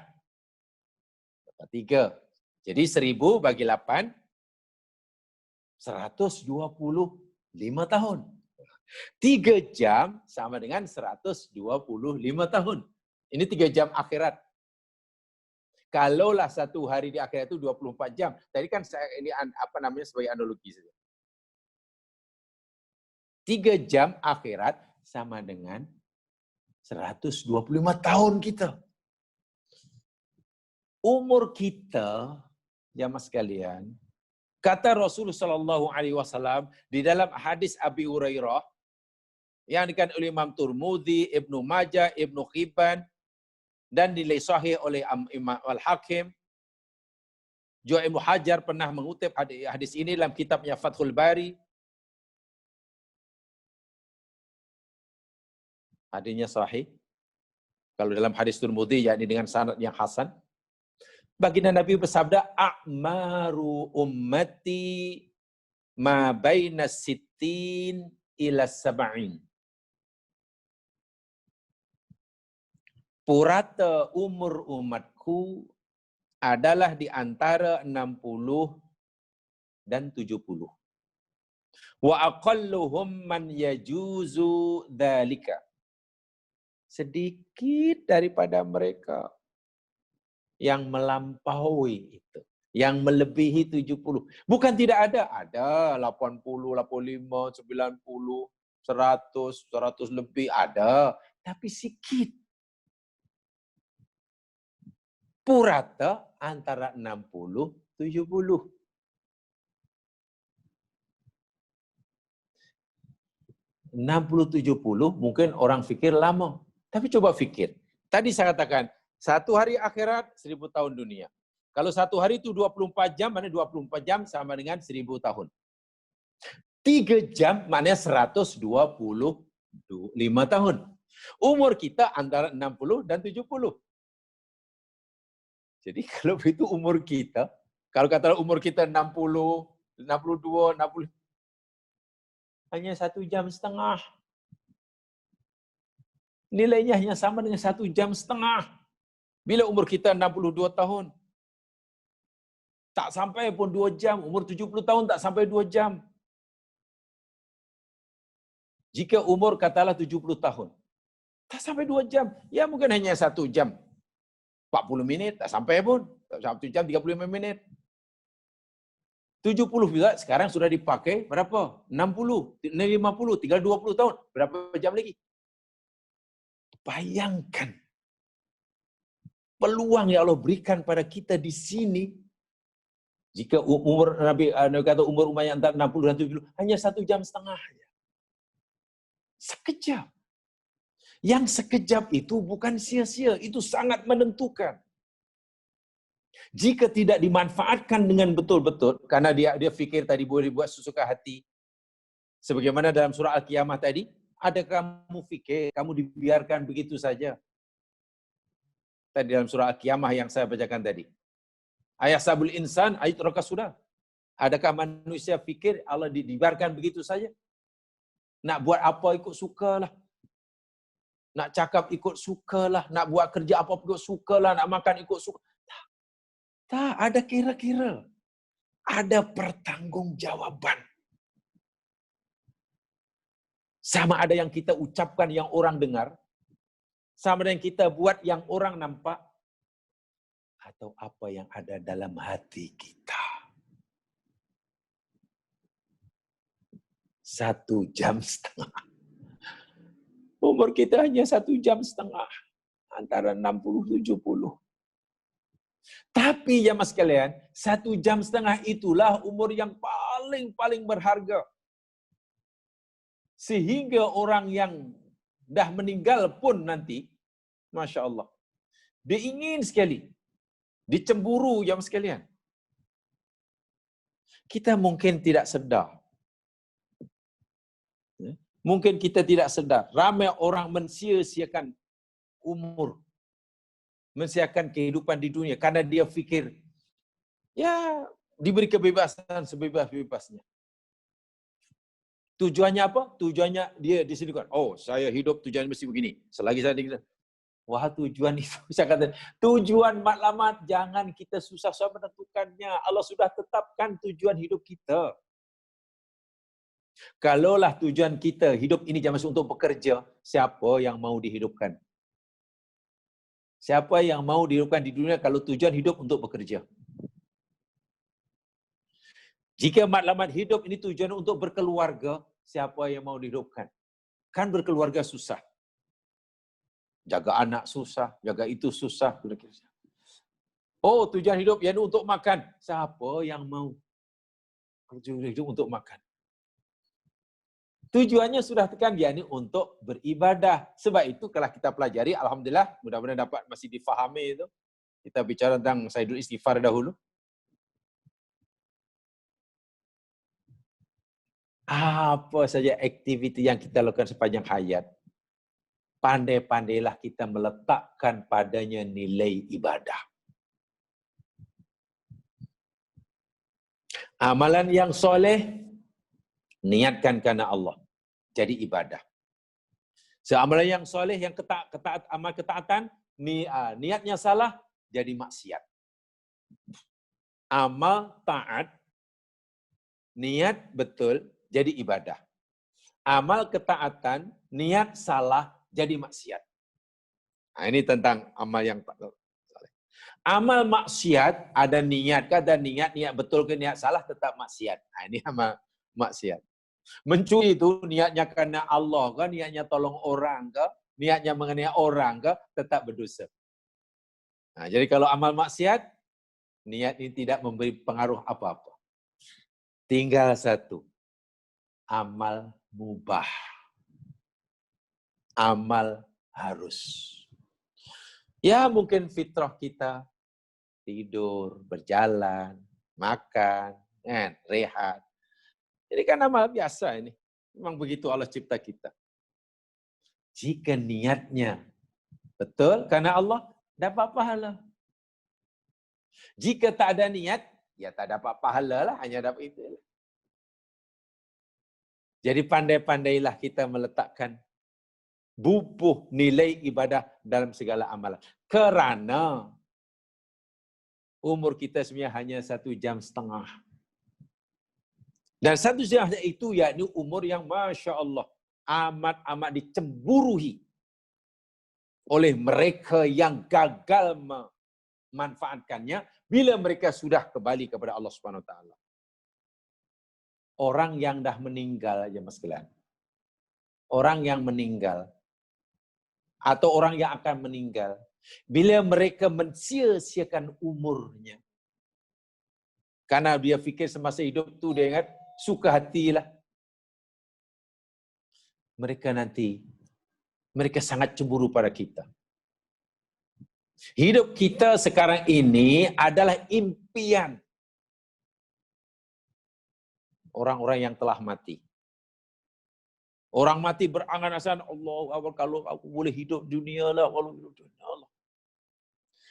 3. Jadi 1000 bagi 8, 125 tahun. 3 jam sama dengan 125 tahun. Ini 3 jam akhirat. Kalaulah 1 hari di akhirat itu 24 jam. Tadi kan saya ini sebagai analogi saja. 3 jam akhirat sama dengan 125 tahun kita. Umur kita, jamaah sekalian, kata Rasulullah SAW di dalam hadis Abi Hurairah yang dikatakan oleh Imam Tirmidzi, Ibnu Majah, Ibnu Hibban dan dinilai sahih oleh Imam Al-Hakim. Juga Ibnu Hajar pernah mengutip hadis ini dalam kitabnya Fathul Bari. Hadisnya sahih. Kalau dalam hadis Tirmidzi yakni dengan sanad yang hasan. Baginda Nabi bersabda, "A'maru ummati ma baina sittin ila sab'in." Purata umur umatku adalah di antara 60 dan 70. Wa aqalluhum man yajuzu dzalika. Sedikit daripada mereka yang melampaui itu, yang melebihi 70. Bukan tidak ada, ada 80, 85, 90, 100, 100 lebih ada, tapi sikit. Purata antara 60, 70. Puluh 70 mungkin orang fikir lama. Tapi coba fikir. Tadi saya katakan, 1 hari akhirat, 1000 tahun dunia. Kalau 1 hari itu 24 jam, mana 24 jam sama dengan 1000 tahun. 3 jam, maknanya 125 tahun. Umur kita antara 60 dan 70. Jadi kalau itu umur kita, kalau kata umur kita 60, 62, 60, hanya 1 jam setengah. Nilainya hanya sama dengan 1 jam setengah. Bila umur kita 62 tahun, tak sampai pun 2 jam. Umur 70 tahun tak sampai 2 jam. Jika umur katalah 70 tahun, tak sampai 2 jam. Ya mungkin hanya 1 jam. 40 minit, tak sampai pun. 1 jam 35 minit. 70 juga sekarang sudah dipakai berapa? 60, 50, tinggal 20 tahun. Berapa jam lagi? Bayangkan peluang yang Allah berikan pada kita di sini. Jika umur Nabi kata umur umatnya antara 60 dan 70, hanya 1 jam setengah. Sekejap. Yang sekejap itu bukan sia-sia, itu sangat menentukan. Jika tidak dimanfaatkan dengan betul-betul, karena dia fikir tadi boleh buat sesuka hati. Sebagaimana dalam surah Al-Qiyamah tadi, ada kamu fikir, kamu dibiarkan begitu saja. Tadi dalam surah Al-Qiyamah yang saya bacakan tadi. Ayat sabul insan, ayat rokas sudah. Adakah manusia fikir Allah dibiarkan begitu saja? Nak buat apa ikut sukalah. Nak cakap ikut sukalah. Nak buat kerja apa ikut sukalah. Nak makan ikut suka. Tak, ada kira-kira. Ada pertanggungjawaban. Sama ada yang kita ucapkan yang orang dengar, sama ada yang kita buat yang orang nampak, atau apa yang ada dalam hati kita. 1,5 jam. Umur kita hanya 1,5 jam, antara 60-70. Tapi ya mas sekalian, 1,5 jam itulah umur yang paling berharga. Sehingga orang yang dah meninggal pun nanti, Masya Allah, dia ingin sekali, dicemburu ya mas sekalian. Kita mungkin tidak sedar. Mungkin kita tidak sedar. Ramai orang mensia-siakan umur. Mensia-siakan kehidupan di dunia. Karena dia fikir, ya diberi kebebasan sebebas-bebasnya. Tujuannya apa? Tujuannya dia di sini kan. Oh, saya hidup tujuan mesti begini. Selagi saya di wah, tujuan itu, saya kata, tujuan matlamat, jangan kita susah-susah menentukannya. Allah sudah tetapkan tujuan hidup kita. Kalaulah tujuan kita hidup ini jangan untuk bekerja, siapa yang mau dihidupkan? Siapa yang mau dihidupkan di dunia kalau tujuan hidup untuk bekerja? Jika matlamat hidup ini tujuan untuk berkeluarga, siapa yang mau dihidupkan? Kan berkeluarga susah. Jaga anak susah, jaga itu susah. Oh, tujuan hidup yang untuk makan. Siapa yang mau hidup untuk makan? Tujuannya sudah tekan, dia ini untuk beribadah. Sebab itu kalau kita pelajari, alhamdulillah, mudah-mudahan dapat masih difahami itu. Kita bicara tentang Sayyidul Istighfar dahulu. Apa saja aktiviti yang kita lakukan sepanjang hayat, pandai-pandailah kita meletakkan padanya nilai ibadah. Amalan yang soleh, niatkan karena Allah. Jadi ibadah. Seamalan yang soleh, yang amal ketaatan, niatnya salah, jadi maksiat. Amal taat, niat betul, jadi ibadah. Amal ketaatan, niat salah, jadi maksiat. Nah, ini tentang amal yang soleh. Amal maksiat, ada niat, ada niat betul ke niat salah, tetap maksiat. Nah, ini amal maksiat. Mencuri itu niatnya karena Allah kan, niatnya tolong orang ke, niatnya mengenai orang ke, tetap berdosa. Nah, jadi kalau amal maksiat, niat ini tidak memberi pengaruh apa-apa. Tinggal satu, amal mubah. Amal harus. Ya mungkin fitrah kita, tidur, berjalan, makan, rehat. Jadi kan amal biasa ini. Memang begitu Allah cipta kita. Jika niatnya betul karena Allah, dapat pahala. Jika tak ada niat, ya tak dapat pahala lah, hanya dapat itu. Jadi pandai-pandailah kita meletakkan bubuh nilai ibadah dalam segala amalan. Kerana umur kita sebenarnya hanya 1,5 jam. Dan 1 jam itu yakni umur yang Masya Allah amat-amat dicemburuhi oleh mereka yang gagal memanfaatkannya bila mereka sudah kembali kepada Allah Subhanahu Wa Taala. Orang yang dah meninggal aja mas sekalian. Orang yang meninggal atau orang yang akan meninggal, bila mereka mensia-siakan umurnya, karena dia fikir semasa hidup tu dia ingat suka hatilah. Mereka sangat cemburu pada kita. Hidup kita sekarang ini adalah impian orang-orang yang telah mati. Orang mati berangan-angan, Allah, kalau aku boleh hidup dunia lah, kalau hidup dunia Allah.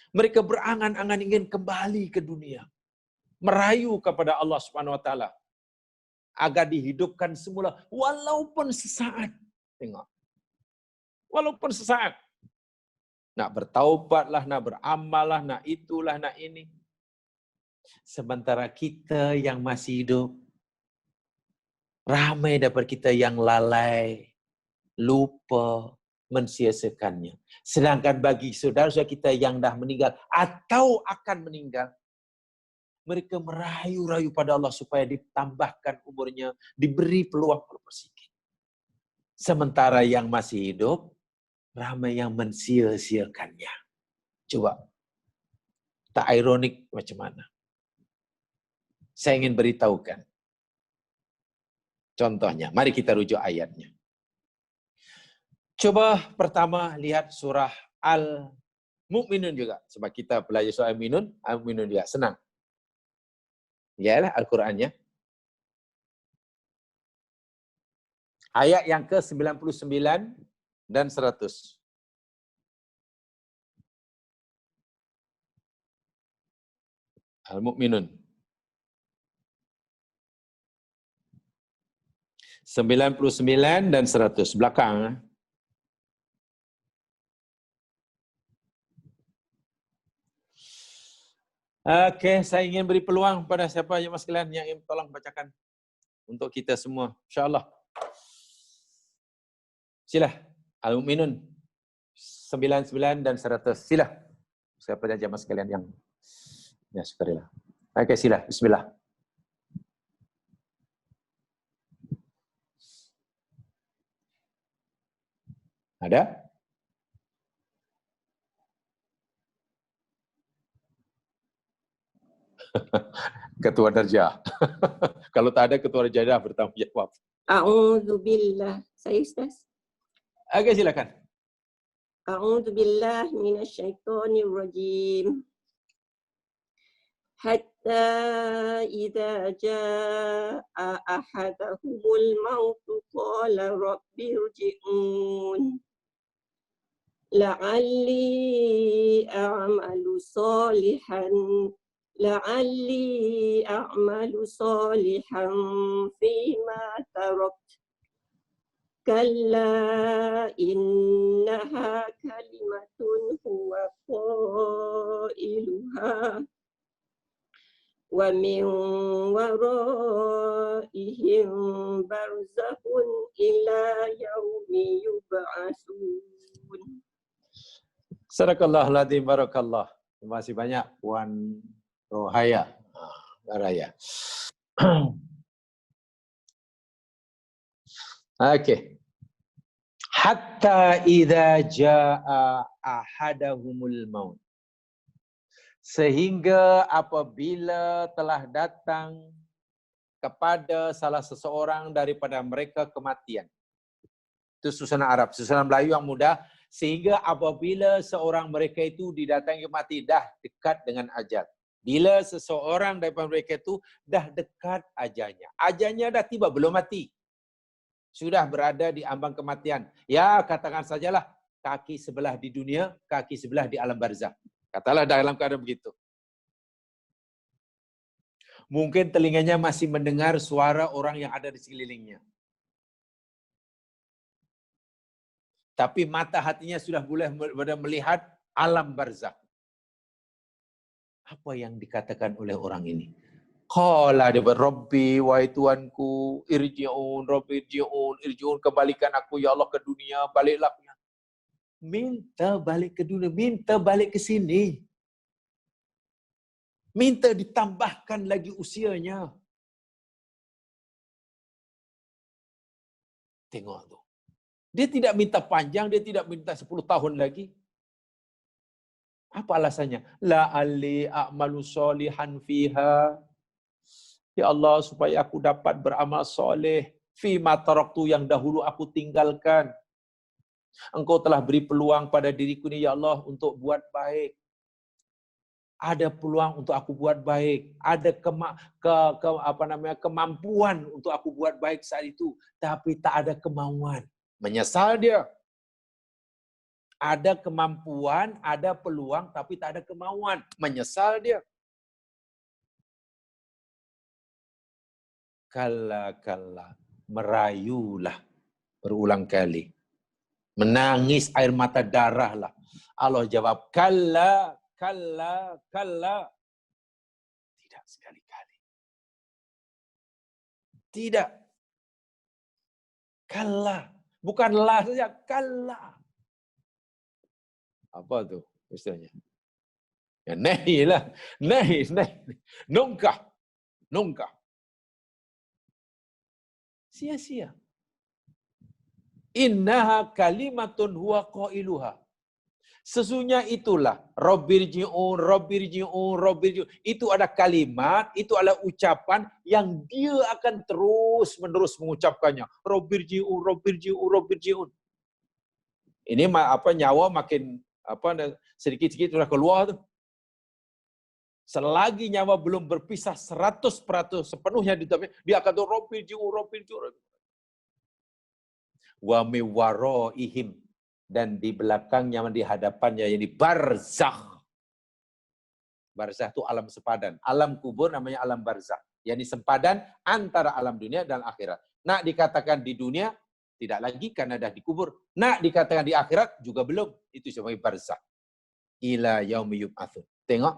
Mereka berangan-angan ingin kembali ke dunia. Merayu kepada Allah Subhanahu Wa Taala agar dihidupkan semula walaupun sesaat. Tengok. Walaupun sesaat. Nak bertaubatlah, nak beramallah, nak itulah, nak ini. Sementara kita yang masih hidup, ramai daripada kita yang lalai. lupa mensia-siakannya. Sedangkan bagi saudara-saudara kita yang dah meninggal atau akan meninggal, mereka merayu-rayu pada Allah supaya ditambahkan umurnya, diberi peluang bersikir. Sementara yang masih hidup, ramai yang mensia-siakannya. Coba, tak ironik macam mana? Saya ingin beritahukan. Contohnya, mari kita rujuk ayatnya. Coba pertama lihat surah Al-Mu'minun juga. Sebab kita belajar surah Al-Mu'minun juga. Senang. Yalah Al-Qurannya. Ayat yang ke-99 dan 100. Al-Mu'minun. 99 dan 100. Belakang. Okey, saya ingin beri peluang pada siapa yang sekalian yang ingin tolong bacakan untuk kita semua. InsyaAllah. Sila. Al-Mu'minun. 99 dan 100. Sila. Siapa saja mas sekalian yang ya syukurilah. Okey, sila. Bismillah. Ada? Ketua darjah. Kalau tak ada ketua darjah bertanggungjawab. A'udzubillah. Saya Ustaz. Okey, silakan. A'udzubillah minasyaitonirrajim. Hatta idza jaa ahadahumul maut qala rabbi irji'un la'alli a'malu salihan fima taraktu kalla innaha kalimatun huwa qailuha wa min waraihim barzakhun ila yaumi yub'atsun. Sadaqallahul adzim, barakallah. Terima kasih banyak Puan Rohaya. Raya. Okey. Hatta idza jaa ahadahumul maut. Sehingga apabila telah datang kepada salah seseorang daripada mereka kematian. Itu susunan Arab, susunan Melayu yang mudah. Sehingga apabila seorang mereka itu didatangi mati, dah dekat dengan ajal. Bila seseorang daripada mereka itu dah dekat ajalnya. Ajalnya dah tiba, belum mati. Sudah berada di ambang kematian. Ya, katakan sajalah, kaki sebelah di dunia, kaki sebelah di alam barzakh. Katalah dalam keadaan begitu. Mungkin telinganya masih mendengar suara orang yang ada di sekelilingnya. Tapi mata hatinya sudah boleh melihat alam barzakh. Apa yang dikatakan oleh orang ini? Qala dia Rabbi, wahai Tuanku, irji'un, Rabbi irji'un, kembalikan aku ya Allah ke dunia, baliklah. Minta balik ke dunia, minta balik ke sini. Minta ditambahkan lagi usianya. Tengok tu. Dia tidak minta panjang, dia tidak minta 10 tahun lagi. Apa alasannya? La'alli a'malu solihan fiha. Ya Allah, supaya aku dapat beramal soleh. Fima taraktu yang dahulu aku tinggalkan. Engkau telah beri peluang pada diriku ni, ya Allah, untuk buat baik. Ada peluang untuk aku buat baik. Ada kemampuan untuk aku buat baik saat itu. Tapi tak ada kemauan. Menyesal dia. Ada kemampuan, ada peluang, tapi tak ada kemauan. Menyesal dia. Kalla. Merayulah. Berulang kali. Menangis air mata darah lah. Allah jawab, kalla. Tidak sekali-kali. Tidak. Kalla. Bukan la saja, kalla. Apa tu istilahnya? Ya, nahi lah. Nahi. Nungkah. Sia-sia. Innaha kalimatun huwa qailuha. Sesungguhnya itulah Rabbirji'un. Itu ada kalimat, itu adalah ucapan yang dia akan terus-menerus mengucapkannya. Rabbirji'un. Ini nyawa makin sedikit-sedikit sudah keluar tuh. Selagi nyawa belum berpisah 100% sepenuhnya di dalamnya, dia akan tuh Rabbirji'un. Wa mi waraihim, dan di belakangnya, di hadapannya, yang di barzakh. Barzakh itu alam sepadan. Alam kubur namanya alam barzakh. Yang sempadan antara alam dunia dan akhirat. Nak dikatakan di dunia, tidak lagi karena dah dikubur. Nak dikatakan di akhirat, juga belum. Itu sebagai barzakh. Ila yaumi yub'atsun. Tengok.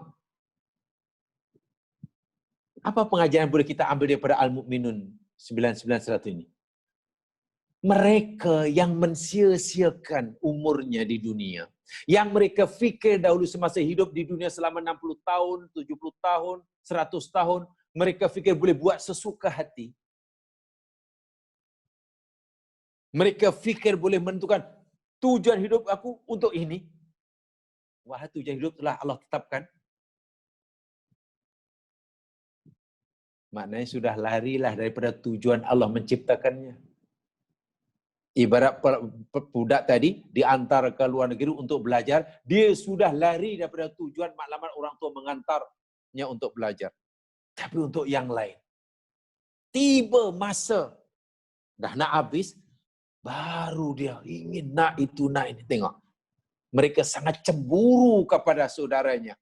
Apa pengajaran boleh kita ambil daripada Al-Mu'minun 99-100 ini? Mereka yang mensia-siakan umurnya di dunia, yang mereka fikir dahulu semasa hidup di dunia selama 60 tahun, 70 tahun, 100 tahun, mereka fikir boleh buat sesuka hati. Mereka fikir boleh menentukan tujuan hidup aku untuk ini. Wah, tujuan hidup telah Allah tetapkan. Maknanya sudah larilah daripada tujuan Allah menciptakannya. Ibarat budak tadi diantar ke luar negeri untuk belajar, dia sudah lari daripada tujuan maklumat orang tua mengantarnya untuk belajar. Tapi untuk yang lain, tiba masa dah nak habis, baru dia ingin nak itu, nak ini. Tengok, mereka sangat cemburu kepada saudaranya.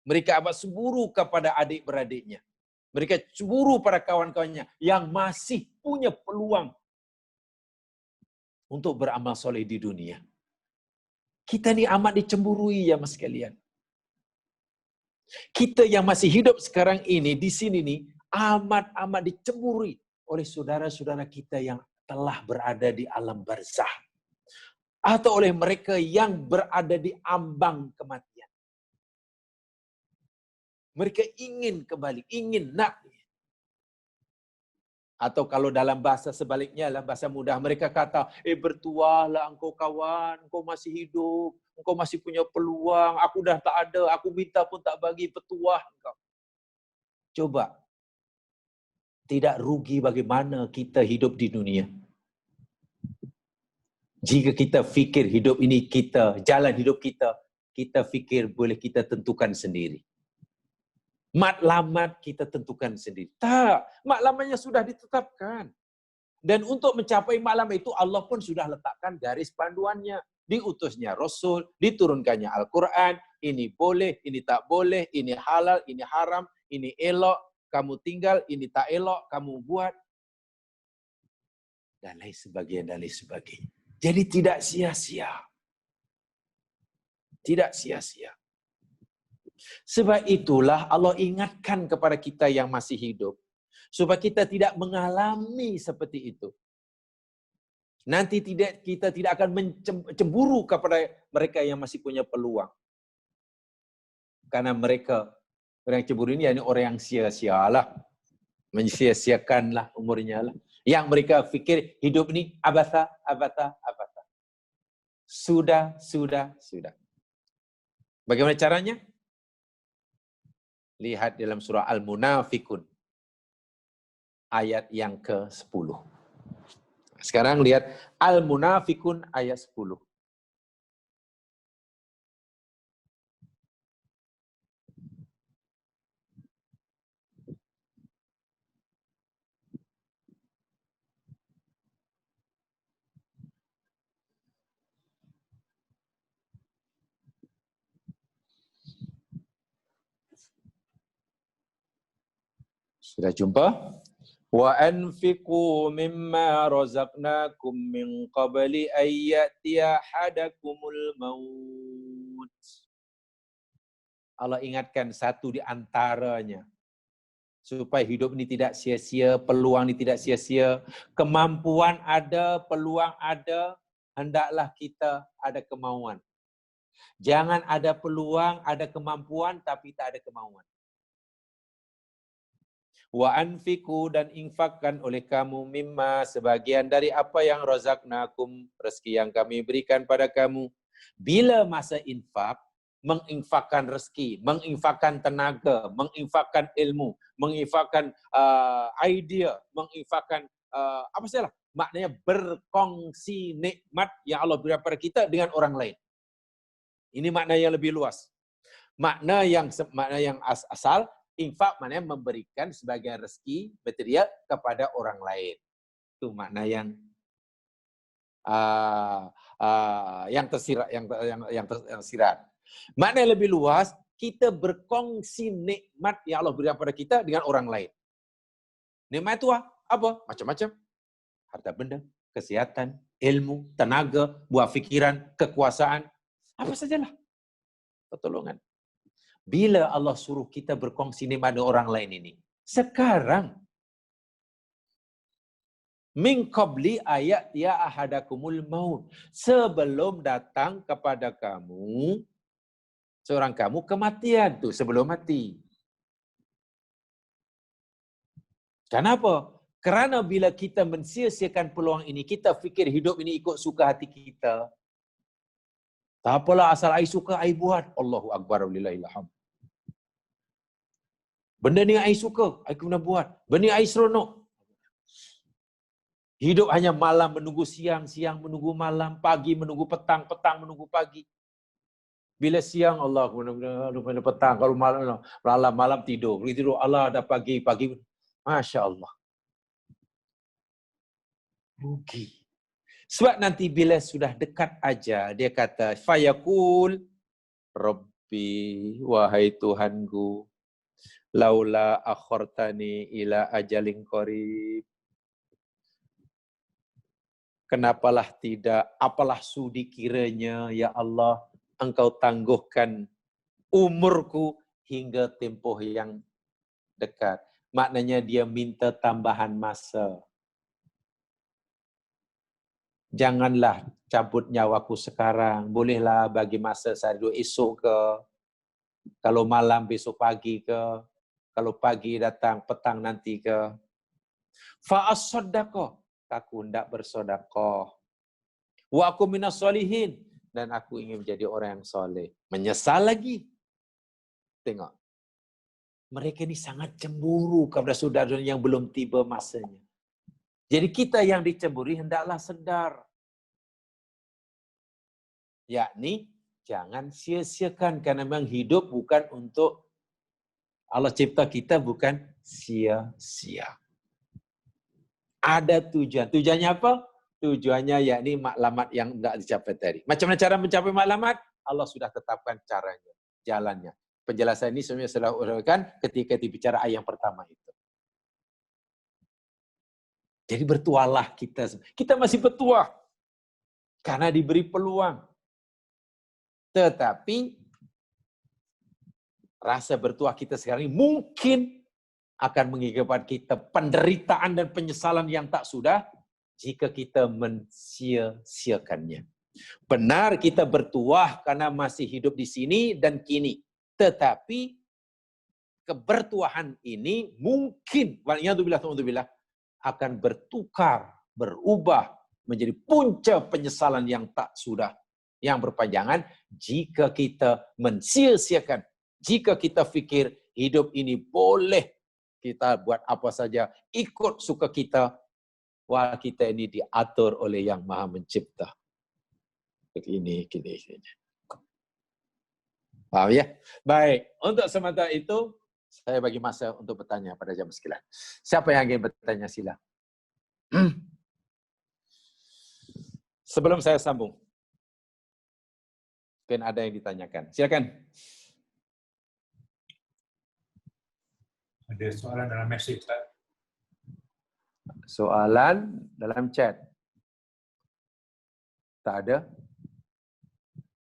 Mereka amat cemburu kepada adik-beradiknya. Mereka cemburu pada kawan-kawannya yang masih punya peluang untuk beramal soleh di dunia. Kita ni amat dicemburui ya mas sekalian. Kita yang masih hidup sekarang ini di sini ni amat dicemburui oleh saudara-saudara kita yang telah berada di alam barzakh atau oleh mereka yang berada di ambang kematian. Mereka ingin kembali, ingin nak. Atau kalau dalam bahasa sebaliknya, dalam bahasa mudah, mereka kata, bertuahlah engkau kawan, engkau masih hidup, engkau masih punya peluang, aku dah tak ada, aku minta pun tak bagi, bertuah engkau. Coba, tidak rugi bagaimana kita hidup di dunia. Jika kita fikir hidup ini kita, jalan hidup kita fikir boleh kita tentukan sendiri. Matlamat kita tentukan sendiri. Tak, matlamatnya sudah ditetapkan. Dan untuk mencapai maklam itu Allah pun sudah letakkan garis panduannya. Diutusnya Rasul, diturunkannya Al-Quran, ini boleh, ini tak boleh, ini halal, ini haram, ini elok, kamu tinggal, ini tak elok, kamu buat. Dan lain sebagainya. Jadi tidak sia-sia. Tidak sia-sia. Sebab itulah Allah ingatkan kepada kita yang masih hidup. Supaya kita tidak mengalami seperti itu. Nanti kita tidak akan mencemburu kepada mereka yang masih punya peluang. Karena mereka, orang yang cemburu ini orang yang sia-sialah. Mensia-siakanlah umurnya lah. Yang mereka fikir hidup ini abata. Sudah. Bagaimana caranya? Lihat dalam surah Al-Munafikun. Ayat yang ke-10. Sekarang lihat Al-Munafikun ayat 10. Sudah jumpa? Wa anfiqu mimma razaqnakum min qabli an ya'tiya ahadakumul maut. Allah ingatkan satu di antaranya. supaya hidup ini tidak sia-sia, peluang ini tidak sia-sia. Kemampuan ada, peluang ada, hendaklah kita ada kemauan. Jangan ada peluang, ada kemampuan, tapi tak ada kemauan. Wa anfiku, dan infakkan oleh kamu mimma, sebagian dari apa yang razaqnakum, rezeki yang kami berikan pada kamu. Bila masa infak, menginfakkan rezeki, menginfakkan tenaga, menginfakkan ilmu, menginfakkan idea, menginfakkan apa sajalah, maknanya berkongsi nikmat yang Allah berikan pada kita dengan orang lain. Ini makna yang lebih luas. Makna yang asal, infak maknanya memberikan sebagian rezeki material kepada orang lain. Itu makna yang tersirat, yang tersirat. Makna yang lebih luas, kita berkongsi nikmat yang Allah berikan pada kita dengan orang lain. Nikmat itu apa? Macam-macam. Harta benda, kesehatan, ilmu, tenaga, buah fikiran, kekuasaan, apa sajalah. Pertolongan. Bila Allah suruh kita berkongsi nikmat dengan orang lain ini, sekarang min qabli ayat ya ahadakumul maut, sebelum datang kepada kamu, seorang kamu kematian tuh, sebelum mati. Kenapa? Kerana bila kita mensia-siakan peluang ini, kita fikir hidup ini ikut suka hati kita. Tak apalah, asal ai suka ai buat. Allahu akbar walillahilhamd. Benda ni ai suka, ai kena buat. Benda ni ai seronok. Hidup hanya malam menunggu siang, siang menunggu malam, pagi menunggu petang, petang menunggu pagi. Bila siang, Allah, pada petang, kalau malam, malam tidur. Kalau tidur, Allah, dah pagi, pagi. Masya Allah. Rugi. Sebab nanti bila sudah dekat aja, dia kata, fayaqul, Rabbi, wahai Tuhanku, laula akhartani ila ajalin qarib. Kenapalah tidak, apalah sudi kiranya, ya Allah, Engkau tangguhkan umurku hingga tempoh yang dekat. Maknanya dia minta tambahan masa. Janganlah cabut nyawaku sekarang. Bolehlah bagi masa saya dulu esok ke. Kalau malam besok pagi ke. Kalau pagi datang petang nanti ke. Fa'as-soddaqah. Aku hendak bersedekah. Wa aku minas solihin. Dan aku ingin menjadi orang yang soleh. Menyesal lagi. Tengok. Mereka ini sangat cemburu kepada saudara yang belum tiba masanya. Jadi kita yang dicemburi hendaklah sedar. Yakni, jangan sia-siakan. Karena memang hidup bukan untuk Allah cipta kita bukan sia-sia. Ada tujuan. Tujuannya apa? Tujuannya yakni maklamat yang tidak dicapai tadi. Macam mana cara mencapai maklamat? Allah sudah tetapkan caranya, jalannya. Penjelasan ini sebenarnya sudah uraikan ketika dibicara ayat yang pertama itu. Jadi bertualah kita. Kita masih bertuah. Karena diberi peluang. Tetapi rasa bertuah kita sekarang ini mungkin akan mengakibatkan kita penderitaan dan penyesalan yang tak sudah jika kita mensia-siakannya. Benar kita bertuah karena masih hidup di sini dan kini. Tetapi kebertuahan ini mungkin waliyadzubillah akan bertukar, berubah menjadi punca penyesalan yang tak sudah, yang berpanjangan jika kita mensia-siakan. Jika kita fikir hidup ini boleh kita buat apa saja, ikut suka kita, wah kita ini diatur oleh Yang Maha Mencipta. Ini. Paham ya? Baik, untuk sementara itu, saya bagi masa untuk bertanya pada jam sekalian. Siapa yang ingin bertanya sila? Sebelum saya sambung, mungkin ada yang ditanyakan. Silakan. Ada soalan dalam mesej, Ustaz. Soalan dalam chat. Tak ada?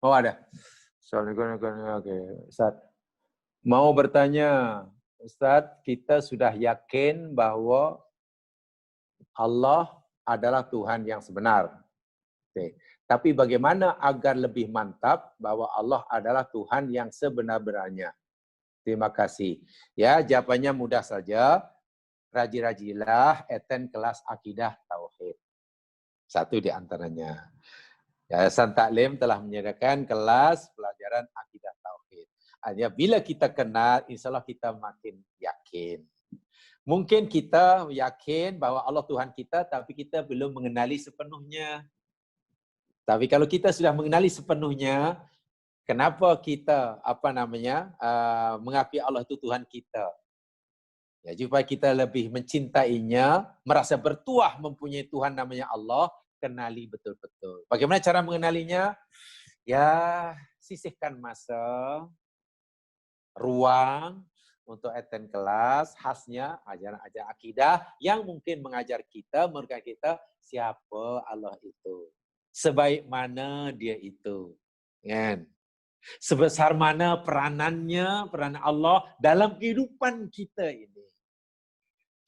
Oh ada. Assalamualaikum. Oke, Ustaz. Mau bertanya, Ustaz, kita sudah yakin bahwa Allah adalah Tuhan yang sebenar. Okay. Tapi bagaimana agar lebih mantap bahwa Allah adalah Tuhan yang sebenar-benarnya? Terima kasih. Ya, jawabannya mudah saja. Rajin-rajinlah attend kelas akidah tauhid. Satu di antaranya. Yayasan Taklim telah menyediakan kelas pelajaran akidah tauhid. Hanya bila kita kenal, insya Allah kita makin yakin. Mungkin kita yakin bahwa Allah Tuhan kita, tapi kita belum mengenali sepenuhnya. Tapi kalau kita sudah mengenali sepenuhnya, kenapa kita mengakui Allah itu Tuhan kita? Ya, supaya kita lebih mencintainya, merasa bertuah mempunyai Tuhan namanya Allah, kenali betul-betul. Bagaimana cara mengenalinya? Ya, sisihkan masa, ruang untuk attend kelas, khasnya ajaran-ajaran akidah yang mungkin mengajar kita siapa Allah itu. Sebaik mana dia itu. Kan? Sebesar mana peranan Allah dalam kehidupan kita ini.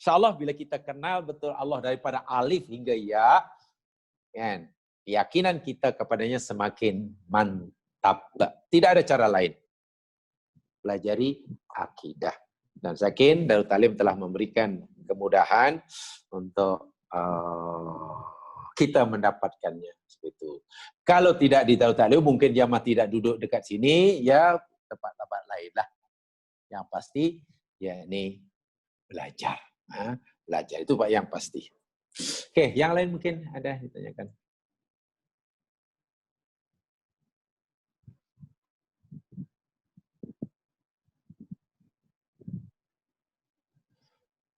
InsyaAllah bila kita kenal betul Allah daripada alif hingga ya, kan, keyakinan kita kepadanya semakin mantap. Tidak ada cara lain. Pelajari akidah. Dan saya yakin Darul Taklim telah memberikan kemudahan untuk kita mendapatkannya. Seperti kalau tidak di Darul Taklim, mungkin jamaah tidak duduk dekat sini, ya tempat-tempat lain lah. Yang pasti, ya ini belajar. Belajar itu Pak yang pasti. Oke, yang lain mungkin ada ditanyakan.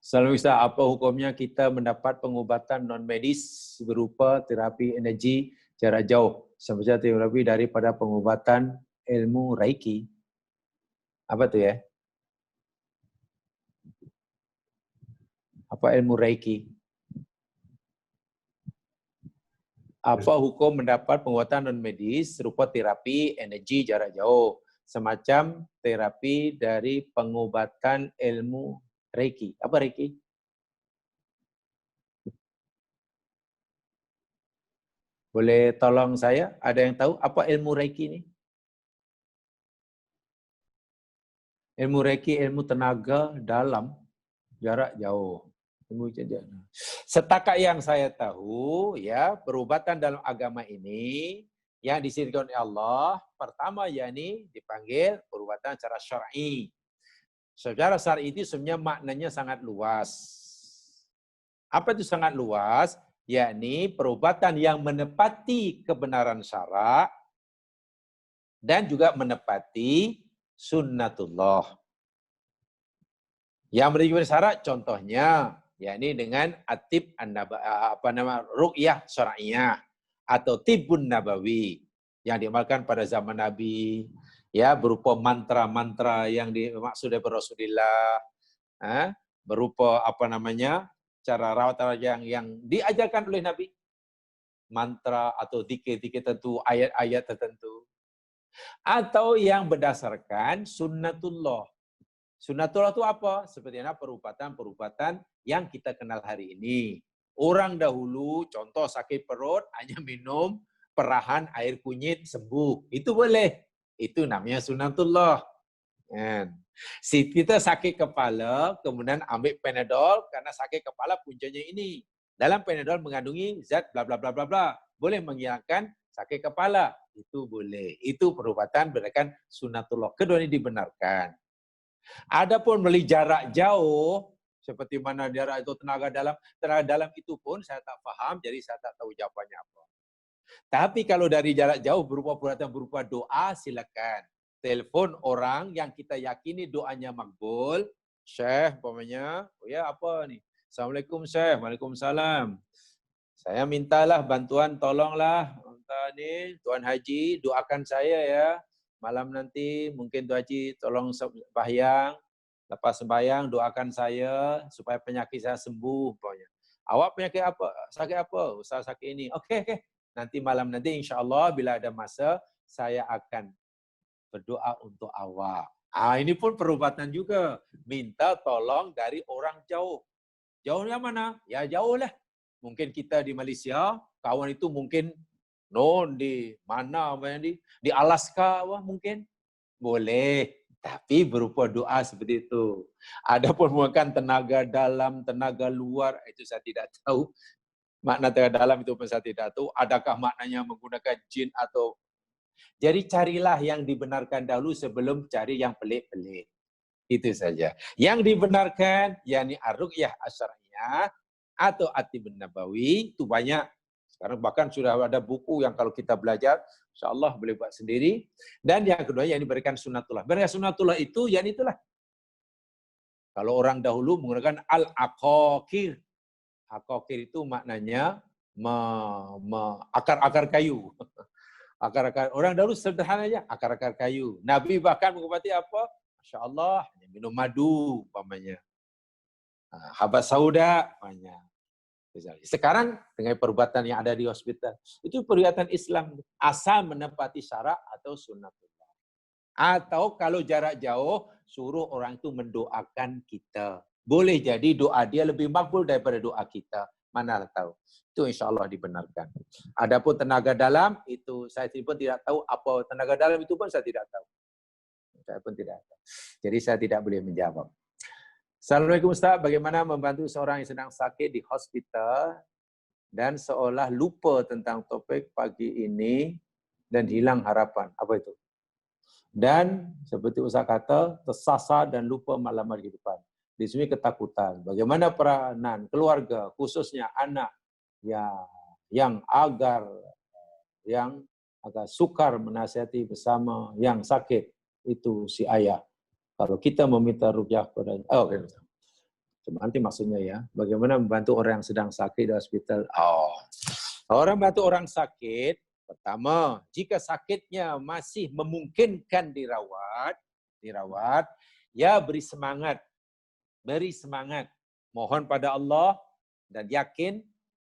Selalu Ustaz, apa hukumnya kita mendapat pengobatan non-medis berupa terapi energi jarak jauh seperti terapi daripada pengobatan ilmu Reiki? Apa tu ya? Apa ilmu Reiki? Apa hukum mendapat pengobatan non-medis berupa terapi energi jarak jauh semacam terapi dari pengobatan ilmu Reiki? Apa Reiki? Boleh tolong saya? Ada yang tahu apa ilmu Reiki ini? Ilmu Reiki, ilmu tenaga dalam jarak jauh. Setakat yang saya tahu, ya, perubatan dalam agama ini yang disediakan oleh Allah, pertama yakni dipanggil perubatan secara syar'i. Secara syar'i itu sebenarnya maknanya sangat luas. Apa itu sangat luas? Yakni perubatan yang menepati kebenaran syarak dan juga menepati sunnatullah. Yang menjadi syarat contohnya yakni dengan atib ruqyah syar'iyah atau tibbun nabawi yang diamalkan pada zaman Nabi, ya, berupa mantra-mantra yang dimaksud dari Rasulullah, berupa cara rawat yang diajarkan oleh Nabi, mantra atau zikir-zikir tertentu, ayat-ayat tertentu, atau yang berdasarkan sunnatullah. Sunnatullah itu apa? Seperti perubatan-perubatan yang kita kenal hari ini. Orang dahulu, contoh sakit perut, hanya minum perahan air kunyit sembuh. Itu boleh. Itu namanya sunnatullah. Si kita sakit kepala, kemudian ambil Panadol, karena sakit kepala puncanya ini. Dalam Panadol mengandungi zat bla bla bla bla bla. Boleh menghilangkan sakit kepala. Itu boleh. Itu perubatan berdasarkan sunnatullah. Kedua ini dibenarkan. Adapun beli jarak jauh, seperti mana jarak itu tenaga dalam itu pun saya tak faham, jadi saya tak tahu jawabannya apa. Tapi kalau dari jarak jauh berupa perbuatan berupa doa, silakan. Telepon orang yang kita yakini doanya makbul, Syekh umpamanya, oh ya apa ni? Assalamualaikum Syekh, Waalaikumsalam. Saya mintalah bantuan, tolonglah ni Tuan Haji doakan saya ya. Malam nanti mungkin Tuan Haji tolong sembahyang. Lepas sembahyang doakan saya supaya penyakit saya sembuh. Pokoknya. Awak penyakit apa? Sakit apa? Ustaz sakit ini. Okey. Nanti malam nanti insya Allah bila ada masa saya akan berdoa untuk awak. Ini pun perubatan juga. Minta tolong dari orang jauh. Jauhnya mana? Ya jauh lah. Mungkin kita di Malaysia, kawan itu mungkin di mana? Di Alaska mungkin. Boleh. Tapi berupa doa seperti itu. Adapun bukan tenaga dalam, tenaga luar, itu saya tidak tahu. Makna tenaga dalam itu pun saya tidak tahu. Adakah maknanya menggunakan jin atau... Jadi carilah yang dibenarkan dahulu sebelum cari yang pelik-pelik. Itu saja. Yang dibenarkan, yakni ar-ruqyah asyariyah atau at-tibbun nabawi, itu banyak. Sekarang bahkan sudah ada buku yang kalau kita belajar, insya-Allah boleh buat sendiri. Dan yang kedua, yang diberikan sunnatullah. Berikan sunnatullah itu, yakni itulah. Kalau orang dahulu menggunakan al-aqaqir. Aqaqir itu maknanya akar-akar kayu. Akar-akar orang dahulu sederhana aja, akar-akar kayu. Nabi bahkan mengobati apa? Masya Allah, minum madu, umpamanya. Habat sauda, umpamanya. Sekarang dengan perubatan yang ada di hospital, itu perubatan Islam. Asal menepati syarak atau sunnatullah. Atau kalau jarak jauh, suruh orang itu mendoakan kita. Boleh jadi doa dia lebih makbul daripada doa kita. Mana tahu. Itu insya Allah dibenarkan. Adapun tenaga dalam, itu saya pun tidak tahu apa tenaga dalam itu pun saya tidak tahu. Saya pun tidak tahu. Jadi saya tidak boleh menjawab. Assalamualaikum Ustaz, bagaimana membantu seorang yang sedang sakit di hospital dan seolah lupa tentang topik pagi ini dan hilang harapan. Apa itu? Dan seperti Ustaz kata, tersasar dan lupa maklumat kehidupan. Di sini ketakutan. Bagaimana peranan keluarga, khususnya anak yang agak sukar menasihati bersama yang sakit, itu si ayah. Kalau kita meminta ruqyah kepada nanti maksudnya ya, bagaimana membantu orang yang sedang sakit di hospital. Orang bantu orang sakit, pertama, jika sakitnya masih memungkinkan dirawat, ya beri semangat. Mohon pada Allah dan yakin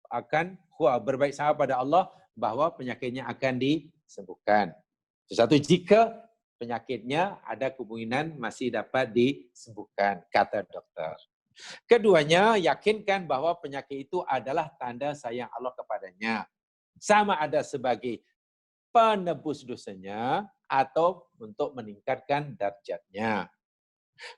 akan berbaik sangka pada Allah bahwa penyakitnya akan disembuhkan. Satu, jika penyakitnya ada kemungkinan masih dapat disembuhkan, kata dokter. Keduanya, yakinkan bahwa penyakit itu adalah tanda sayang Allah kepadanya. Sama ada sebagai penebus dosanya atau untuk meningkatkan darjatnya.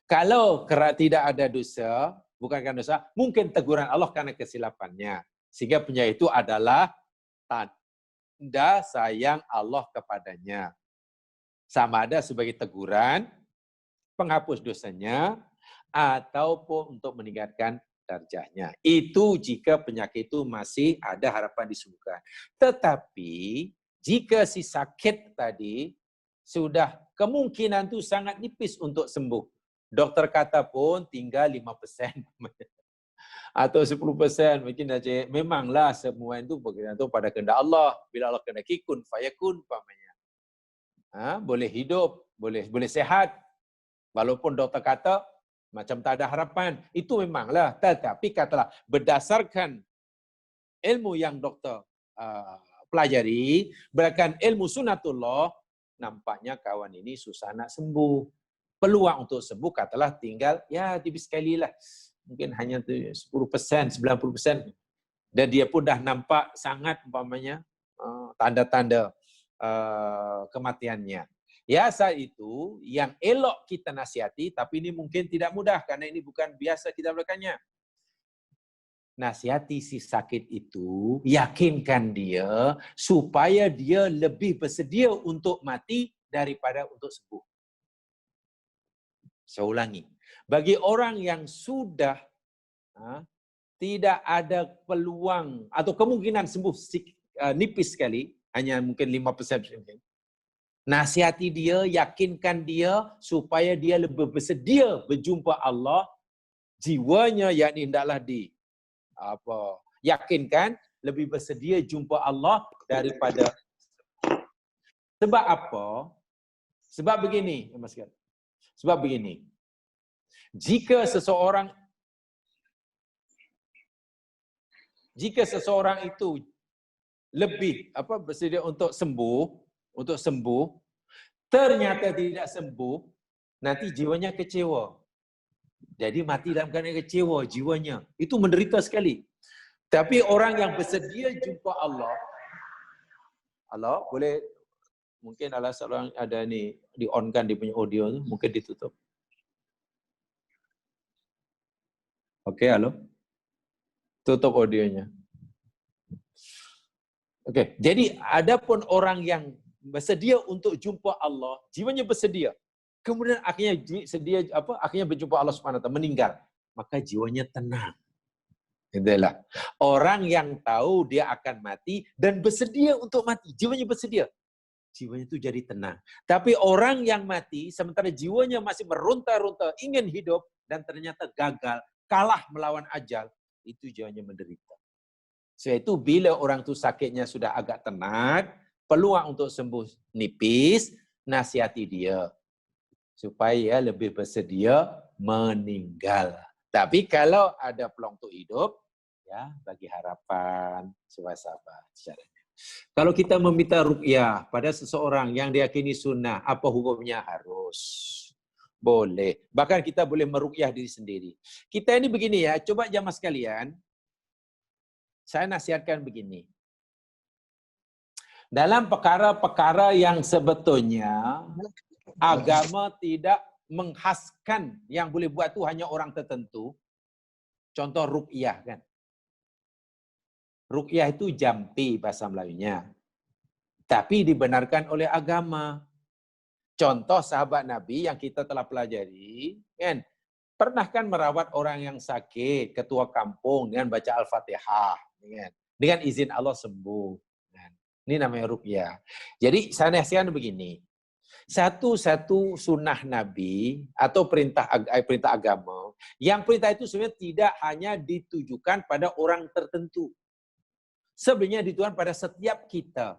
Kalau tidak ada dosa, bukan karena dosa, mungkin teguran Allah karena kesilapannya. Sehingga penyakit itu adalah tanda sayang Allah kepadanya. Sama ada sebagai teguran, penghapus dosanya, ataupun untuk meningkatkan darjahnya. Itu jika penyakit itu masih ada harapan disembuhkan. Tetapi, jika si sakit tadi sudah kemungkinan itu sangat nipis untuk sembuh. Dokter kata pun tinggal 5% atau 10%. Mungkin saja memanglah semua itu bergantung pada kehendak Allah. Bila Allah kehendaki kun fayakun umpamanya. Boleh hidup, boleh sehat. Walaupun dokter kata macam tak ada harapan. Itu memanglah. Tetapi katalah berdasarkan ilmu yang dokter pelajari, berdasarkan ilmu sunnatullah, nampaknya kawan ini susah nak sembuh. Peluang untuk sembuh katalah tinggal ya tipis sekali lah. Mungkin hanya 10%, 90%. Dan dia pun dah nampak sangat umpamanya tanda-tanda kematiannya. Ya, saat itu yang elok kita nasihati, tapi ini mungkin tidak mudah karena ini bukan biasa kita melakukannya. Nasihati si sakit itu, yakinkan dia supaya dia lebih bersedia untuk mati daripada untuk sembuh. Saya ulangi. Bagi orang yang sudah tidak ada peluang atau kemungkinan sembuh nipis sekali, hanya mungkin 5%. Nasihati dia, yakinkan dia supaya dia lebih bersedia berjumpa Allah. Jiwanya yakni hendaklah yakinkan lebih bersedia jumpa Allah daripada. Sebab apa? Sebab begini, Mas Gat. Sebab begini. Jika seseorang itu lebih bersedia untuk sembuh, ternyata tidak sembuh, nanti jiwanya kecewa. Jadi mati dalam keadaan kecewa jiwanya. Itu menderita sekali. Tapi orang yang bersedia jumpa Allah, boleh mungkin ala seorang ada ni di-on-kan dia punya audio tu, mungkin ditutup. Okey, halo. Tutup audionya. Okey, jadi adapun orang yang bersedia untuk jumpa Allah, jiwanya bersedia. Kemudian akhirnya akhirnya berjumpa Allah Subhanahu Wa Taala, meninggal, maka jiwanya tenang. Itulah. Orang yang tahu dia akan mati dan bersedia untuk mati, jiwanya bersedia. Jiwanya itu jadi tenang. Tapi orang yang mati sementara jiwanya masih meronta-ronta ingin hidup dan ternyata gagal, kalah melawan ajal, itu jiwanya menderita. Sebab itu bila orang itu sakitnya sudah agak tenang, peluang untuk sembuh nipis, nasihati dia supaya lebih bersedia meninggal. Tapi kalau ada peluang untuk hidup, ya bagi harapan, sabar-sabar caranya. Kalau kita meminta ruqyah pada seseorang yang diyakini sunnah, apa hukumnya? Harus. Boleh. Bahkan kita boleh meruqyah diri sendiri. Kita ini begini ya, coba jamaah sekalian, saya nasihatkan begini. Dalam perkara-perkara yang sebetulnya agama tidak menghaskan yang boleh buat tu hanya orang tertentu. Contoh ruqyah kan. Ruqyah itu jampi bahasa Melayunya. Tapi dibenarkan oleh agama. Contoh sahabat Nabi yang kita telah pelajari, kan? Pernah kan merawat orang yang sakit, ketua kampung dengan baca Al-Fatihah, kan? Dengan izin Allah sembuh. Kan? Ini namanya ruqyah. Jadi saya nasihatkan begini. Satu-satu sunnah Nabi atau perintah agama, yang perintah itu sebenarnya tidak hanya ditujukan pada orang tertentu. Sebenarnya ditujukan pada setiap kita.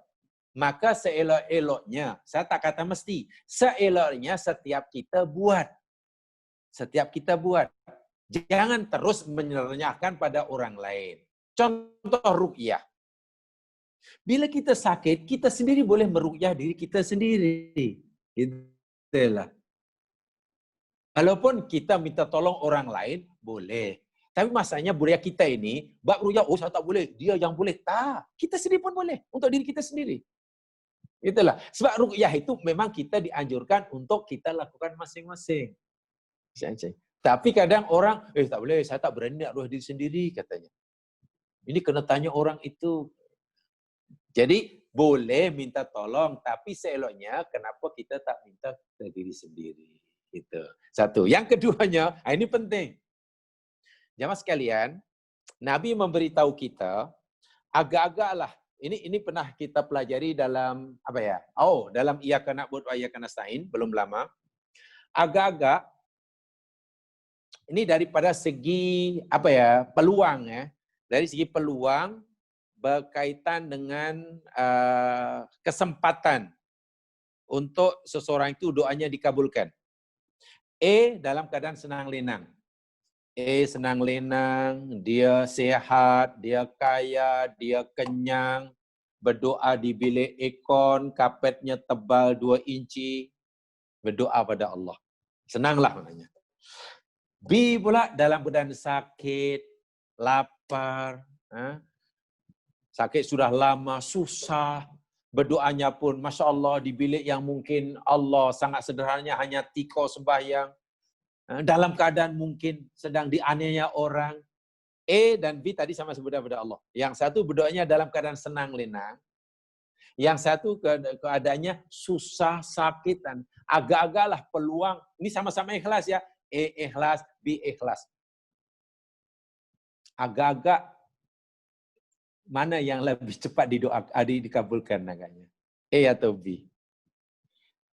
Maka seelok-eloknya, saya tak kata mesti, seeloknya setiap kita buat. Setiap kita buat. Jangan terus menyerahkan pada orang lain. Contoh ruqyah. Bila kita sakit, kita sendiri boleh meruqyah diri kita sendiri. Itulah. Walaupun kita minta tolong orang lain, boleh. Tapi masanya budaya kita ini, bab ruqyah, oh saya tak boleh, dia yang boleh. Tak, kita sendiri pun boleh. Untuk diri kita sendiri. Itulah. Sebab ruqyah itu memang kita dianjurkan untuk kita lakukan masing-masing. Tapi kadang orang, tak boleh, saya tak berani nak ruqyah diri sendiri, katanya. Ini kena tanya orang itu. Jadi, boleh minta tolong, tapi seeloknya kenapa kita tak minta ke diri sendiri. Gitu. Satu. Yang keduanya, ini penting. Jamaah sekalian, Nabi memberitahu kita, agak-agaklah, ini pernah kita pelajari dalam, dalam Iyyaka na'budu wa iyyaka nasta'in, belum lama. Agak-agak, ini daripada segi, peluang ya. Dari segi peluang, berkaitan dengan kesempatan untuk seseorang itu doanya dikabulkan. Dalam keadaan senang lenang. Senang lenang, dia sehat, dia kaya, dia kenyang, berdoa di bilik aircon, kapetnya tebal 2 inci, berdoa pada Allah. Senanglah maknanya. B pula dalam keadaan sakit, lapar, sakit sudah lama, susah, berdoanya pun Masya Allah di bilik yang mungkin Allah sangat sederhananya hanya tikar sembahyang, dalam keadaan mungkin sedang dianiaya orang. Dan B tadi sama sebut pada Allah. Yang satu berdoanya dalam keadaan senang lenang, yang satu keadaannya susah, sakit, dan agak-agaklah peluang, ini sama-sama ikhlas ya, ikhlas, B ikhlas. Agak-agak mana yang lebih cepat dikabulkan agaknya? Atau B?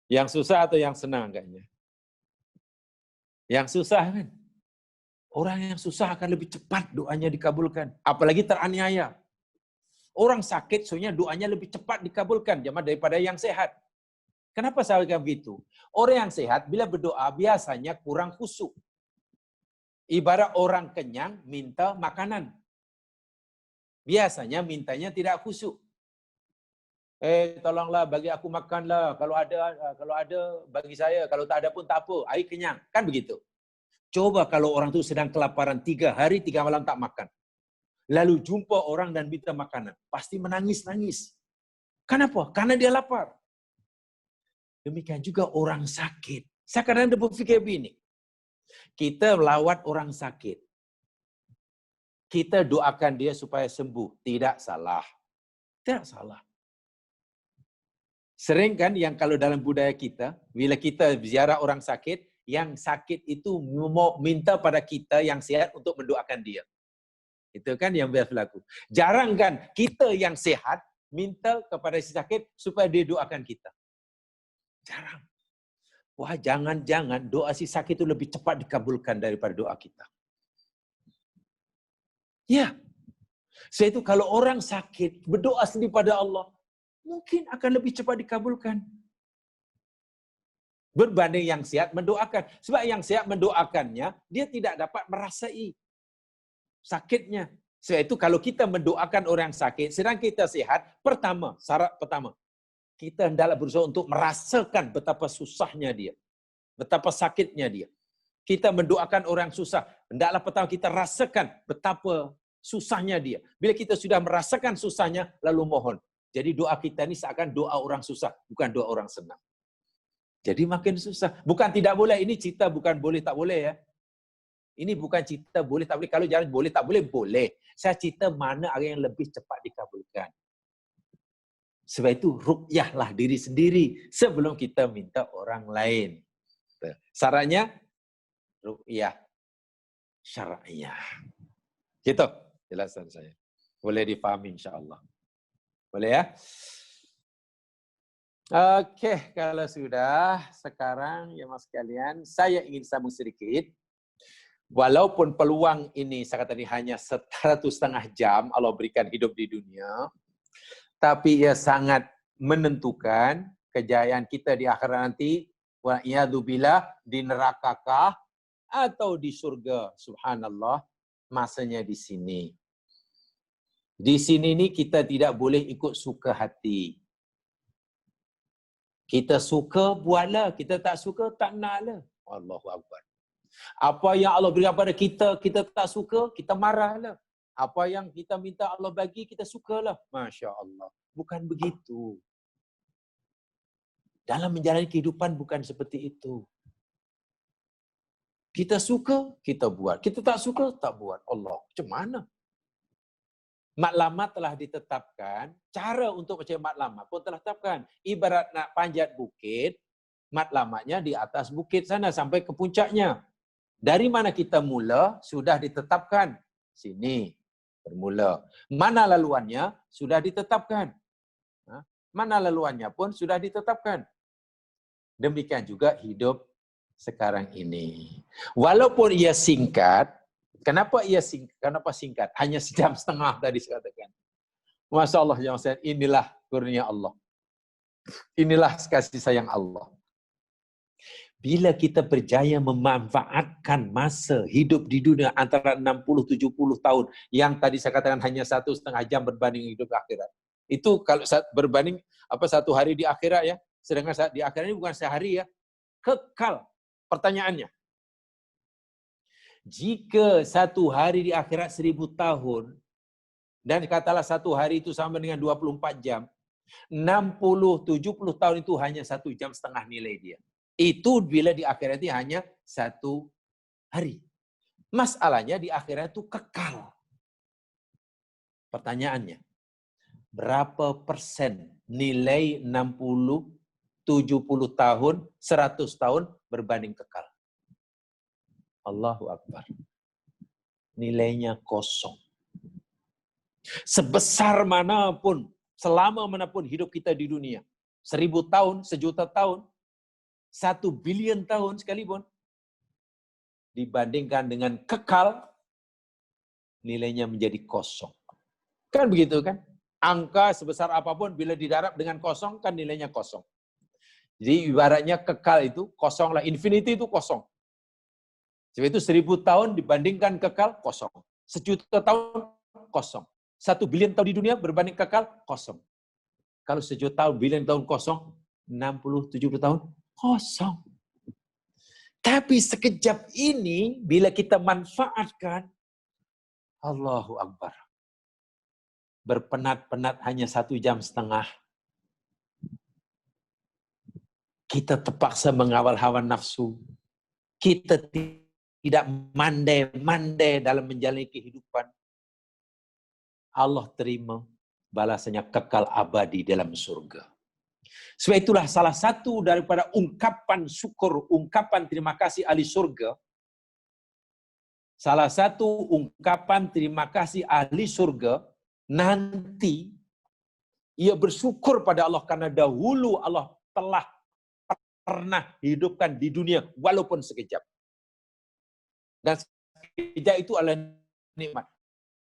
Yang susah atau yang senang agaknya? Yang susah kan? Orang yang susah akan lebih cepat doanya dikabulkan. Apalagi teraniaya. Orang sakit sebenarnya doanya lebih cepat dikabulkan daripada yang sehat. Kenapa saya katakan begitu? Orang yang sehat bila berdoa biasanya kurang khusyuk. Ibarat orang kenyang minta makanan. Biasanya mintanya tidak khusyuk. Tolonglah bagi aku makanlah. Kalau ada bagi saya. Kalau tak ada pun tak apa. Air kenyang. Kan begitu. Coba kalau orang tu sedang kelaparan 3 hari 3 malam tak makan. Lalu jumpa orang dan minta makanan. Pasti menangis-nangis. Kenapa? Karena dia lapar. Demikian juga orang sakit. Saya kadang-kadang berfikir begini. Kita melawat orang sakit. Kita doakan dia supaya sembuh. Tidak salah. Tidak salah. Sering kan yang kalau dalam budaya kita, bila kita ziarah orang sakit, yang sakit itu minta pada kita yang sehat untuk mendoakan dia. Itu kan yang biasa berlaku. Jarang kan kita yang sehat minta kepada si sakit supaya dia doakan kita. Jarang. Wah, jangan-jangan doa si sakit itu lebih cepat dikabulkan daripada doa kita. Ya. Sebab itu kalau orang sakit berdoa sendiri pada Allah, mungkin akan lebih cepat dikabulkan. Berbanding yang sehat mendoakan. Sebab yang sehat mendoakannya, dia tidak dapat merasai sakitnya. Sebab itu kalau kita mendoakan orang sakit, sedang kita sehat, syarat pertama, kita hendaklah berusaha untuk merasakan betapa susahnya dia. Betapa sakitnya dia. Kita mendoakan orang susah, hendaklah pertama kita rasakan betapa susahnya dia. Bila kita sudah merasakan susahnya, lalu mohon. Jadi doa kita ini seakan doa orang susah, bukan doa orang senang. Jadi makin susah. Bukan tidak boleh, ini cerita bukan boleh tak boleh ya. Ini bukan cerita boleh tak boleh. Kalau jangan boleh tak boleh, boleh. Saya cerita mana ada yang lebih cepat dikabulkan. Sebab itu ruqyahlah diri sendiri sebelum kita minta orang lain. Syaratnya ruqyah syar'iyah. Gitu jelasan saya. Boleh difahami insya-Allah. Boleh ya? Okey, kalau sudah, sekarang ya mas sekalian, saya ingin sambung sedikit. Walaupun peluang ini saya kata tadi hanya 1,5 jam Allah berikan hidup di dunia, tapi ia sangat menentukan kejayaan kita di akhirat nanti, wa iyadzubillah, di nerakakah atau di surga. Subhanallah, masanya di sini. Di sini ni kita tidak boleh ikut suka hati. Kita suka, buatlah. Kita tak suka, tak naklah. Allahu Akbar. Apa yang Allah berikan pada kita, kita tak suka, kita marahlah. Apa yang kita minta Allah bagi, kita sukalah. Masya Allah. Bukan begitu. Dalam menjalani kehidupan bukan seperti itu. Kita suka, kita buat. Kita tak suka, tak buat. Allah, macam mana? Matlamat telah ditetapkan, cara untuk macam matlamat pun telah ditetapkan. Ibarat nak panjat bukit, matlamatnya di atas bukit sana sampai ke puncaknya. Dari mana kita mula, sudah ditetapkan. Sini, bermula. Mana laluannya, sudah ditetapkan. Mana laluannya pun sudah ditetapkan. Demikian juga hidup sekarang ini. Walaupun ia singkat, kenapa singkat? Hanya 1,5 jam tadi saya katakan. Masya Allah, inilah kurnia Allah. Inilah kasih sayang Allah. Bila kita berjaya memanfaatkan masa hidup di dunia antara 60-70 tahun, yang tadi saya katakan hanya 1,5 jam berbanding hidup akhirat. Itu kalau berbanding 1 hari di akhirat ya, sedangkan di akhirat ini bukan sehari ya, kekal. Pertanyaannya, jika 1 hari di akhirat 1,000 tahun, dan katalah 1 hari itu sama dengan 24 jam, 60-70 tahun itu hanya 1,5 jam nilai dia. Itu bila di akhirat itu hanya 1 hari. Masalahnya di akhirat itu kekal. Pertanyaannya, berapa persen nilai 60, 70 tahun, 100 tahun berbanding kekal? Allahu Akbar. Nilainya kosong. Sebesar manapun, selama manapun hidup kita di dunia, 1,000 tahun, 1,000,000 tahun, 1 bilion tahun sekalipun, dibandingkan dengan kekal, nilainya menjadi kosong. Kan begitu kan? Angka sebesar apapun bila didarab dengan kosong, kan nilainya kosong. Jadi ibaratnya kekal itu kosong lah. Infinity itu kosong. Sebab itu 1,000 tahun dibandingkan kekal, kosong. 1 juta tahun, kosong. 1 bilion tahun di dunia berbanding kekal, kosong. Kalau sejuta tahun, bilion tahun kosong, 60, 70 tahun, kosong. Tapi sekejap ini, bila kita manfaatkan, Allahu Akbar. Berpenat-penat hanya 1,5 jam. Kita terpaksa mengawal hawa nafsu. Kita tidak mandai-mandai dalam menjalani kehidupan. Allah terima balasannya kekal abadi dalam surga. Sebab itulah salah satu daripada ungkapan syukur, ungkapan terima kasih ahli surga. Salah satu ungkapan terima kasih ahli surga, nanti ia bersyukur pada Allah karena dahulu Allah telah pernah hidupkan di dunia walaupun sekejap. Dan sekejap itu adalah nikmat.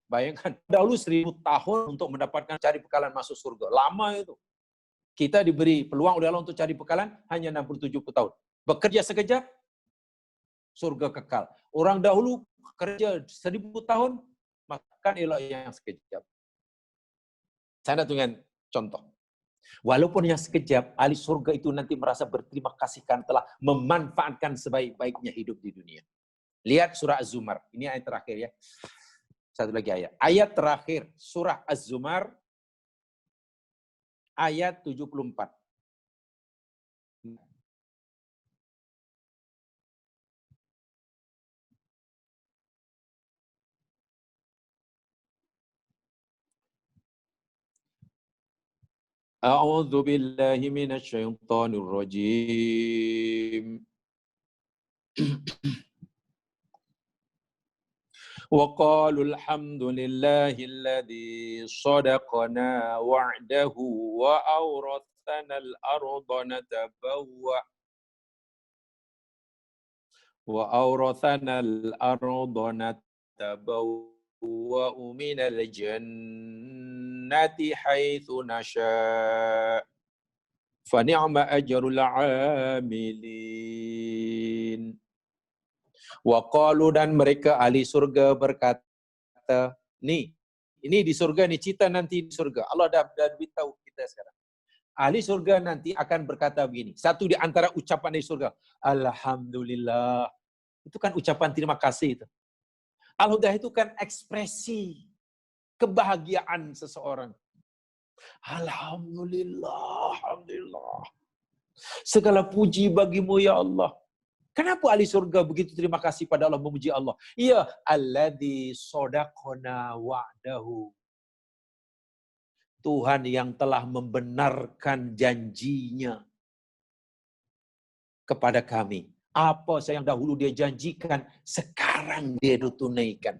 Bayangkan, dahulu 1000 tahun untuk mendapatkan cari bekalan masuk surga. Lama itu. Kita diberi peluang oleh Allah untuk cari bekalan hanya 60-70 tahun. Bekerja sekejap, surga kekal. Orang dahulu kerja 1000 tahun, makan elok yang sekejap. Saya dengan contoh. Walaupun yang sekejap, ahli surga itu nanti merasa berterima kasih karena telah memanfaatkan sebaik-baiknya hidup di dunia. Lihat surah Az-Zumar. Ini ayat terakhir ya. Satu lagi ayat. Ayat terakhir surah Az-Zumar ayat 74. A'udzu billahi minasy syaithanir rajim. وقالوا الحمد لله الذي صدقنا وعده وأورثنا الأرض نتبوأ من الجنة حيث نشاء فنعم أجر العاملين. Waqalu, dan mereka ahli surga berkata, ini di surga, nih cita nanti di surga. Allah dah beritahu kita sekarang. Ahli surga nanti akan berkata begini. Satu di antara ucapan di surga, Alhamdulillah. Itu kan ucapan terima kasih itu. Alhamdulillah itu kan ekspresi kebahagiaan seseorang. Alhamdulillah, alhamdulillah. Segala puji bagimu ya Allah. Kenapa ahli surga begitu terima kasih pada Allah, memuji Allah? Iya, alladzi shadaqana wa'dahu. Tuhan yang telah membenarkan janjinya kepada kami. Apa yang dahulu dia janjikan, sekarang dia tunaikan.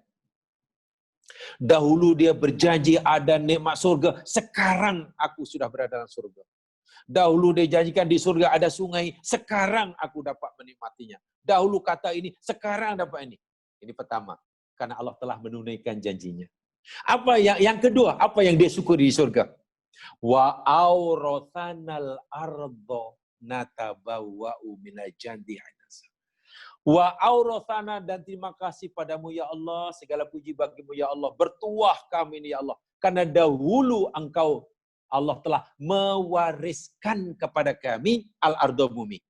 Dahulu dia berjanji ada nikmat surga, sekarang aku sudah berada dalam surga. Dahulu dia janjikan di surga ada sungai, sekarang aku dapat menikmatinya. Dahulu kata ini, sekarang dapat ini. Ini pertama, karena Allah telah menunaikan janjinya. Apa yang kedua, apa yang dia syukuri di surga? Wa aurathanal arda natabawwa'u minal jannati haitsa. Wa aurathana, dan terima kasih padamu ya Allah, segala puji bagimu ya Allah. Bertuah kami ini ya Allah, karena dahulu engkau Allah telah mewariskan kepada kami al-ardo, bumi.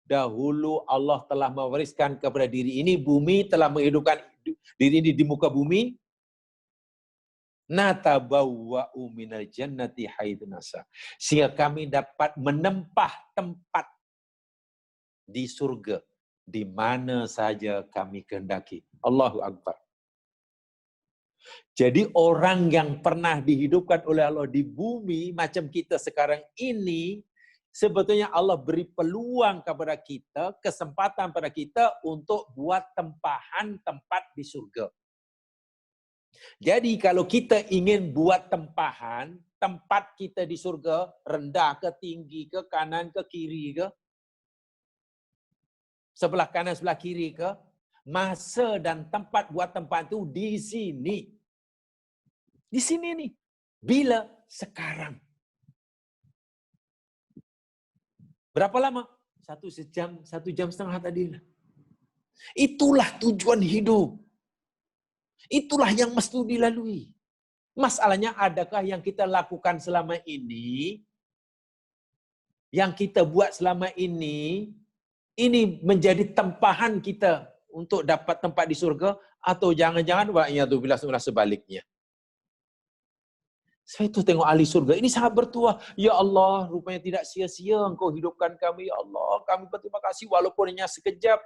Dahulu Allah telah mewariskan kepada diri ini bumi, telah menghidupkan diri ini di muka bumi. Natabawwa'u minal jannati haitsu nasha. Sehingga kami dapat menempah tempat di surga di mana saja kami kehendaki. Allahu Akbar. Jadi orang yang pernah dihidupkan oleh Allah di bumi macam kita sekarang ini, sebetulnya Allah beri peluang kepada kita, kesempatan pada kita untuk buat tempahan tempat di surga. Jadi kalau kita ingin buat tempahan tempat kita di surga, rendah ke tinggi ke, kanan ke kiri ke, sebelah kanan sebelah kiri ke, masa dan tempat buat tempat itu di sini. Di sini nih. Bila? Sekarang. Berapa lama? 1 jam, 1,5 jam tadi. Itulah tujuan hidup. Itulah yang mesti dilalui. Masalahnya adakah yang kita lakukan selama ini, yang kita buat selama ini menjadi tempahan kita untuk dapat tempat di surga, atau jangan-jangan wa'iyadzubillah sebaliknya. Saya itu tengok ahli surga, ini sangat bertuah. Ya Allah, rupanya tidak sia-sia Engkau hidupkan kami. Ya Allah, kami berterima kasih walaupun hanya sekejap.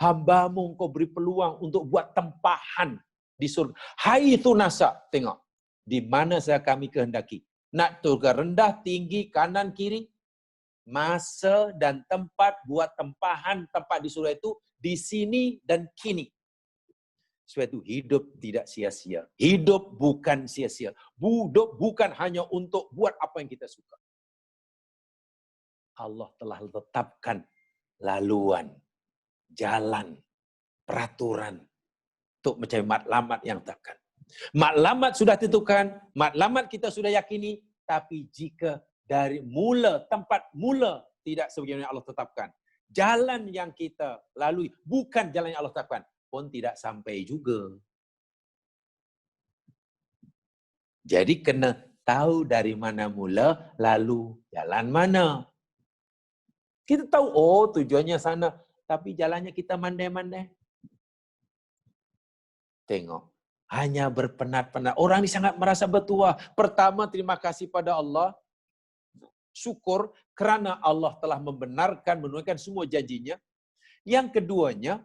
Hamba-Mu Engkau beri peluang untuk buat tempahan di surga. Haitsu nasa, tengok. Di mana saja kami kehendaki. Nak surga rendah, tinggi, kanan, kiri. Masa dan tempat buat tempahan tempat di surga itu di sini dan kini. Sebab itu hidup tidak sia-sia. Hidup bukan sia-sia. Hidup bukan hanya untuk buat apa yang kita suka. Allah telah tetapkan laluan, jalan, peraturan untuk mencari matlamat yang takkan. Matlamat sudah ditentukan, matlamat kita sudah yakini, tapi jika dari mula, tempat mula tidak sebagaimana Allah tetapkan, jalan yang kita lalui bukan jalan yang Allah tetapkan, pun tidak sampai juga. Jadi kena tahu dari mana mula, lalu jalan mana. Kita tahu, oh tujuannya sana, tapi jalannya kita mandai-mandai. Tengok, hanya berpenat-penat. Orang ini sangat merasa bertuah. Pertama, terima kasih pada Allah. Syukur kerana Allah telah membenarkan, menunaikan semua janjinya. Yang keduanya,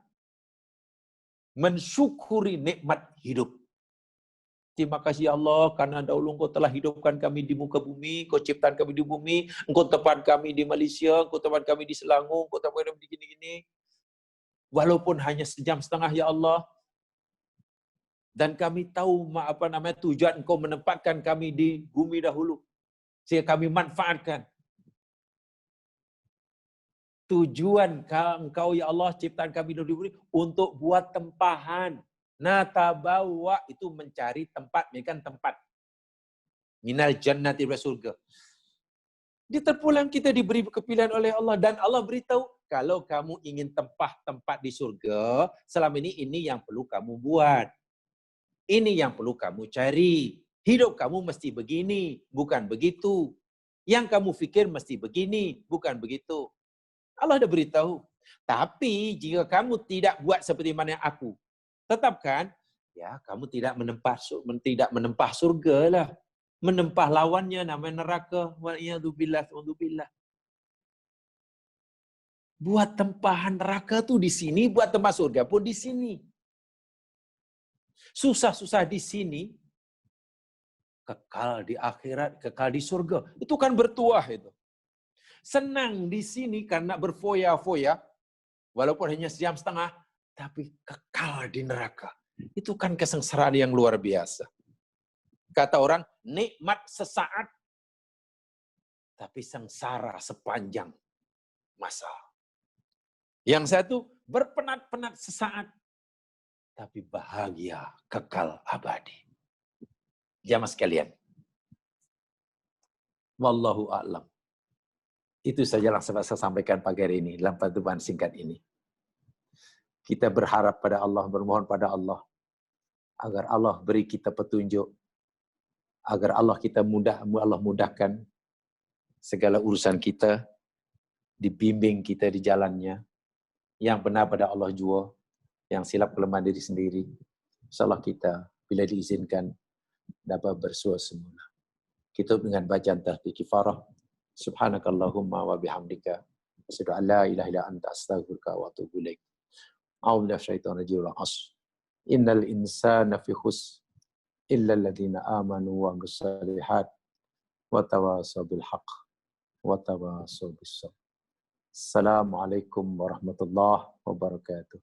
mensyukuri nikmat hidup. Terima kasih Allah karena dahulu Engkau telah hidupkan kami di muka bumi, Engkau ciptakan kami di bumi, Engkau tempatkan kami di Malaysia, Engkau tempatkan kami di Selangor, Engkau tempatkan kami di gini-gini. Walaupun hanya sejam setengah ya Allah. Dan kami tahu tujuan Engkau menempatkan kami di bumi dahulu. Sehingga kami manfaatkan. Tujuan Engkau ya Allah ciptakan kami di bumi untuk buat tempahan. Natabawa itu mencari tempat, bukan tempat. Minal jannati ila surga. Di terpulang kita diberi kepilihan oleh Allah dan Allah beritahu, kalau kamu ingin tempat di surga, selama ini yang perlu kamu buat. Ini yang perlu kamu cari. Hidup kamu mesti begini, bukan begitu. Yang kamu fikir mesti begini, bukan begitu. Allah dah beritahu. Tapi jika kamu tidak buat seperti mana yang aku tetapkan, ya kamu tidak menempah surga lah. Menempah lawannya namanya neraka. Wa'iyadzubillah. Buat tempahan neraka tu di sini, buat tempah surga pun di sini. Susah-susah di sini, kekal di akhirat, kekal di surga. Itu kan bertuah itu. Senang di sini karena berfoya-foya, walaupun hanya sejam setengah, tapi kekal di neraka. Itu kan kesengsaraan yang luar biasa. Kata orang, nikmat sesaat, tapi sengsara sepanjang masa. Yang satu, berpenat-penat sesaat, tapi bahagia kekal abadi. Jamaah sekalian. Wallahu a'lam. Itu saja yang saya sampaikan pagi hari ini dalam pertemuan singkat ini. Kita berharap pada Allah, bermohon pada Allah agar Allah beri kita petunjuk, agar Allah mudahkan segala urusan kita, dibimbing kita di jalannya, yang benar pada Allah jua, yang silap kelemahan diri sendiri. InsyaAllah kita bila diizinkan dapat bersua semula. Kita dengan bacaan tasbih kifarah. Subhanakallahumma wa bihamdika asyhadu an la ilaha illa anta astaghfiruka wa atubu ilaik. A'udzu billahi minasyaitonir rajim. Innal insana fi khusr illa alladziina aamanu wa 'amilus shalihaat wa tawashaw bil haqq wa tawashaw bis sabr. Assalamualaikum warahmatullahi wabarakatuh.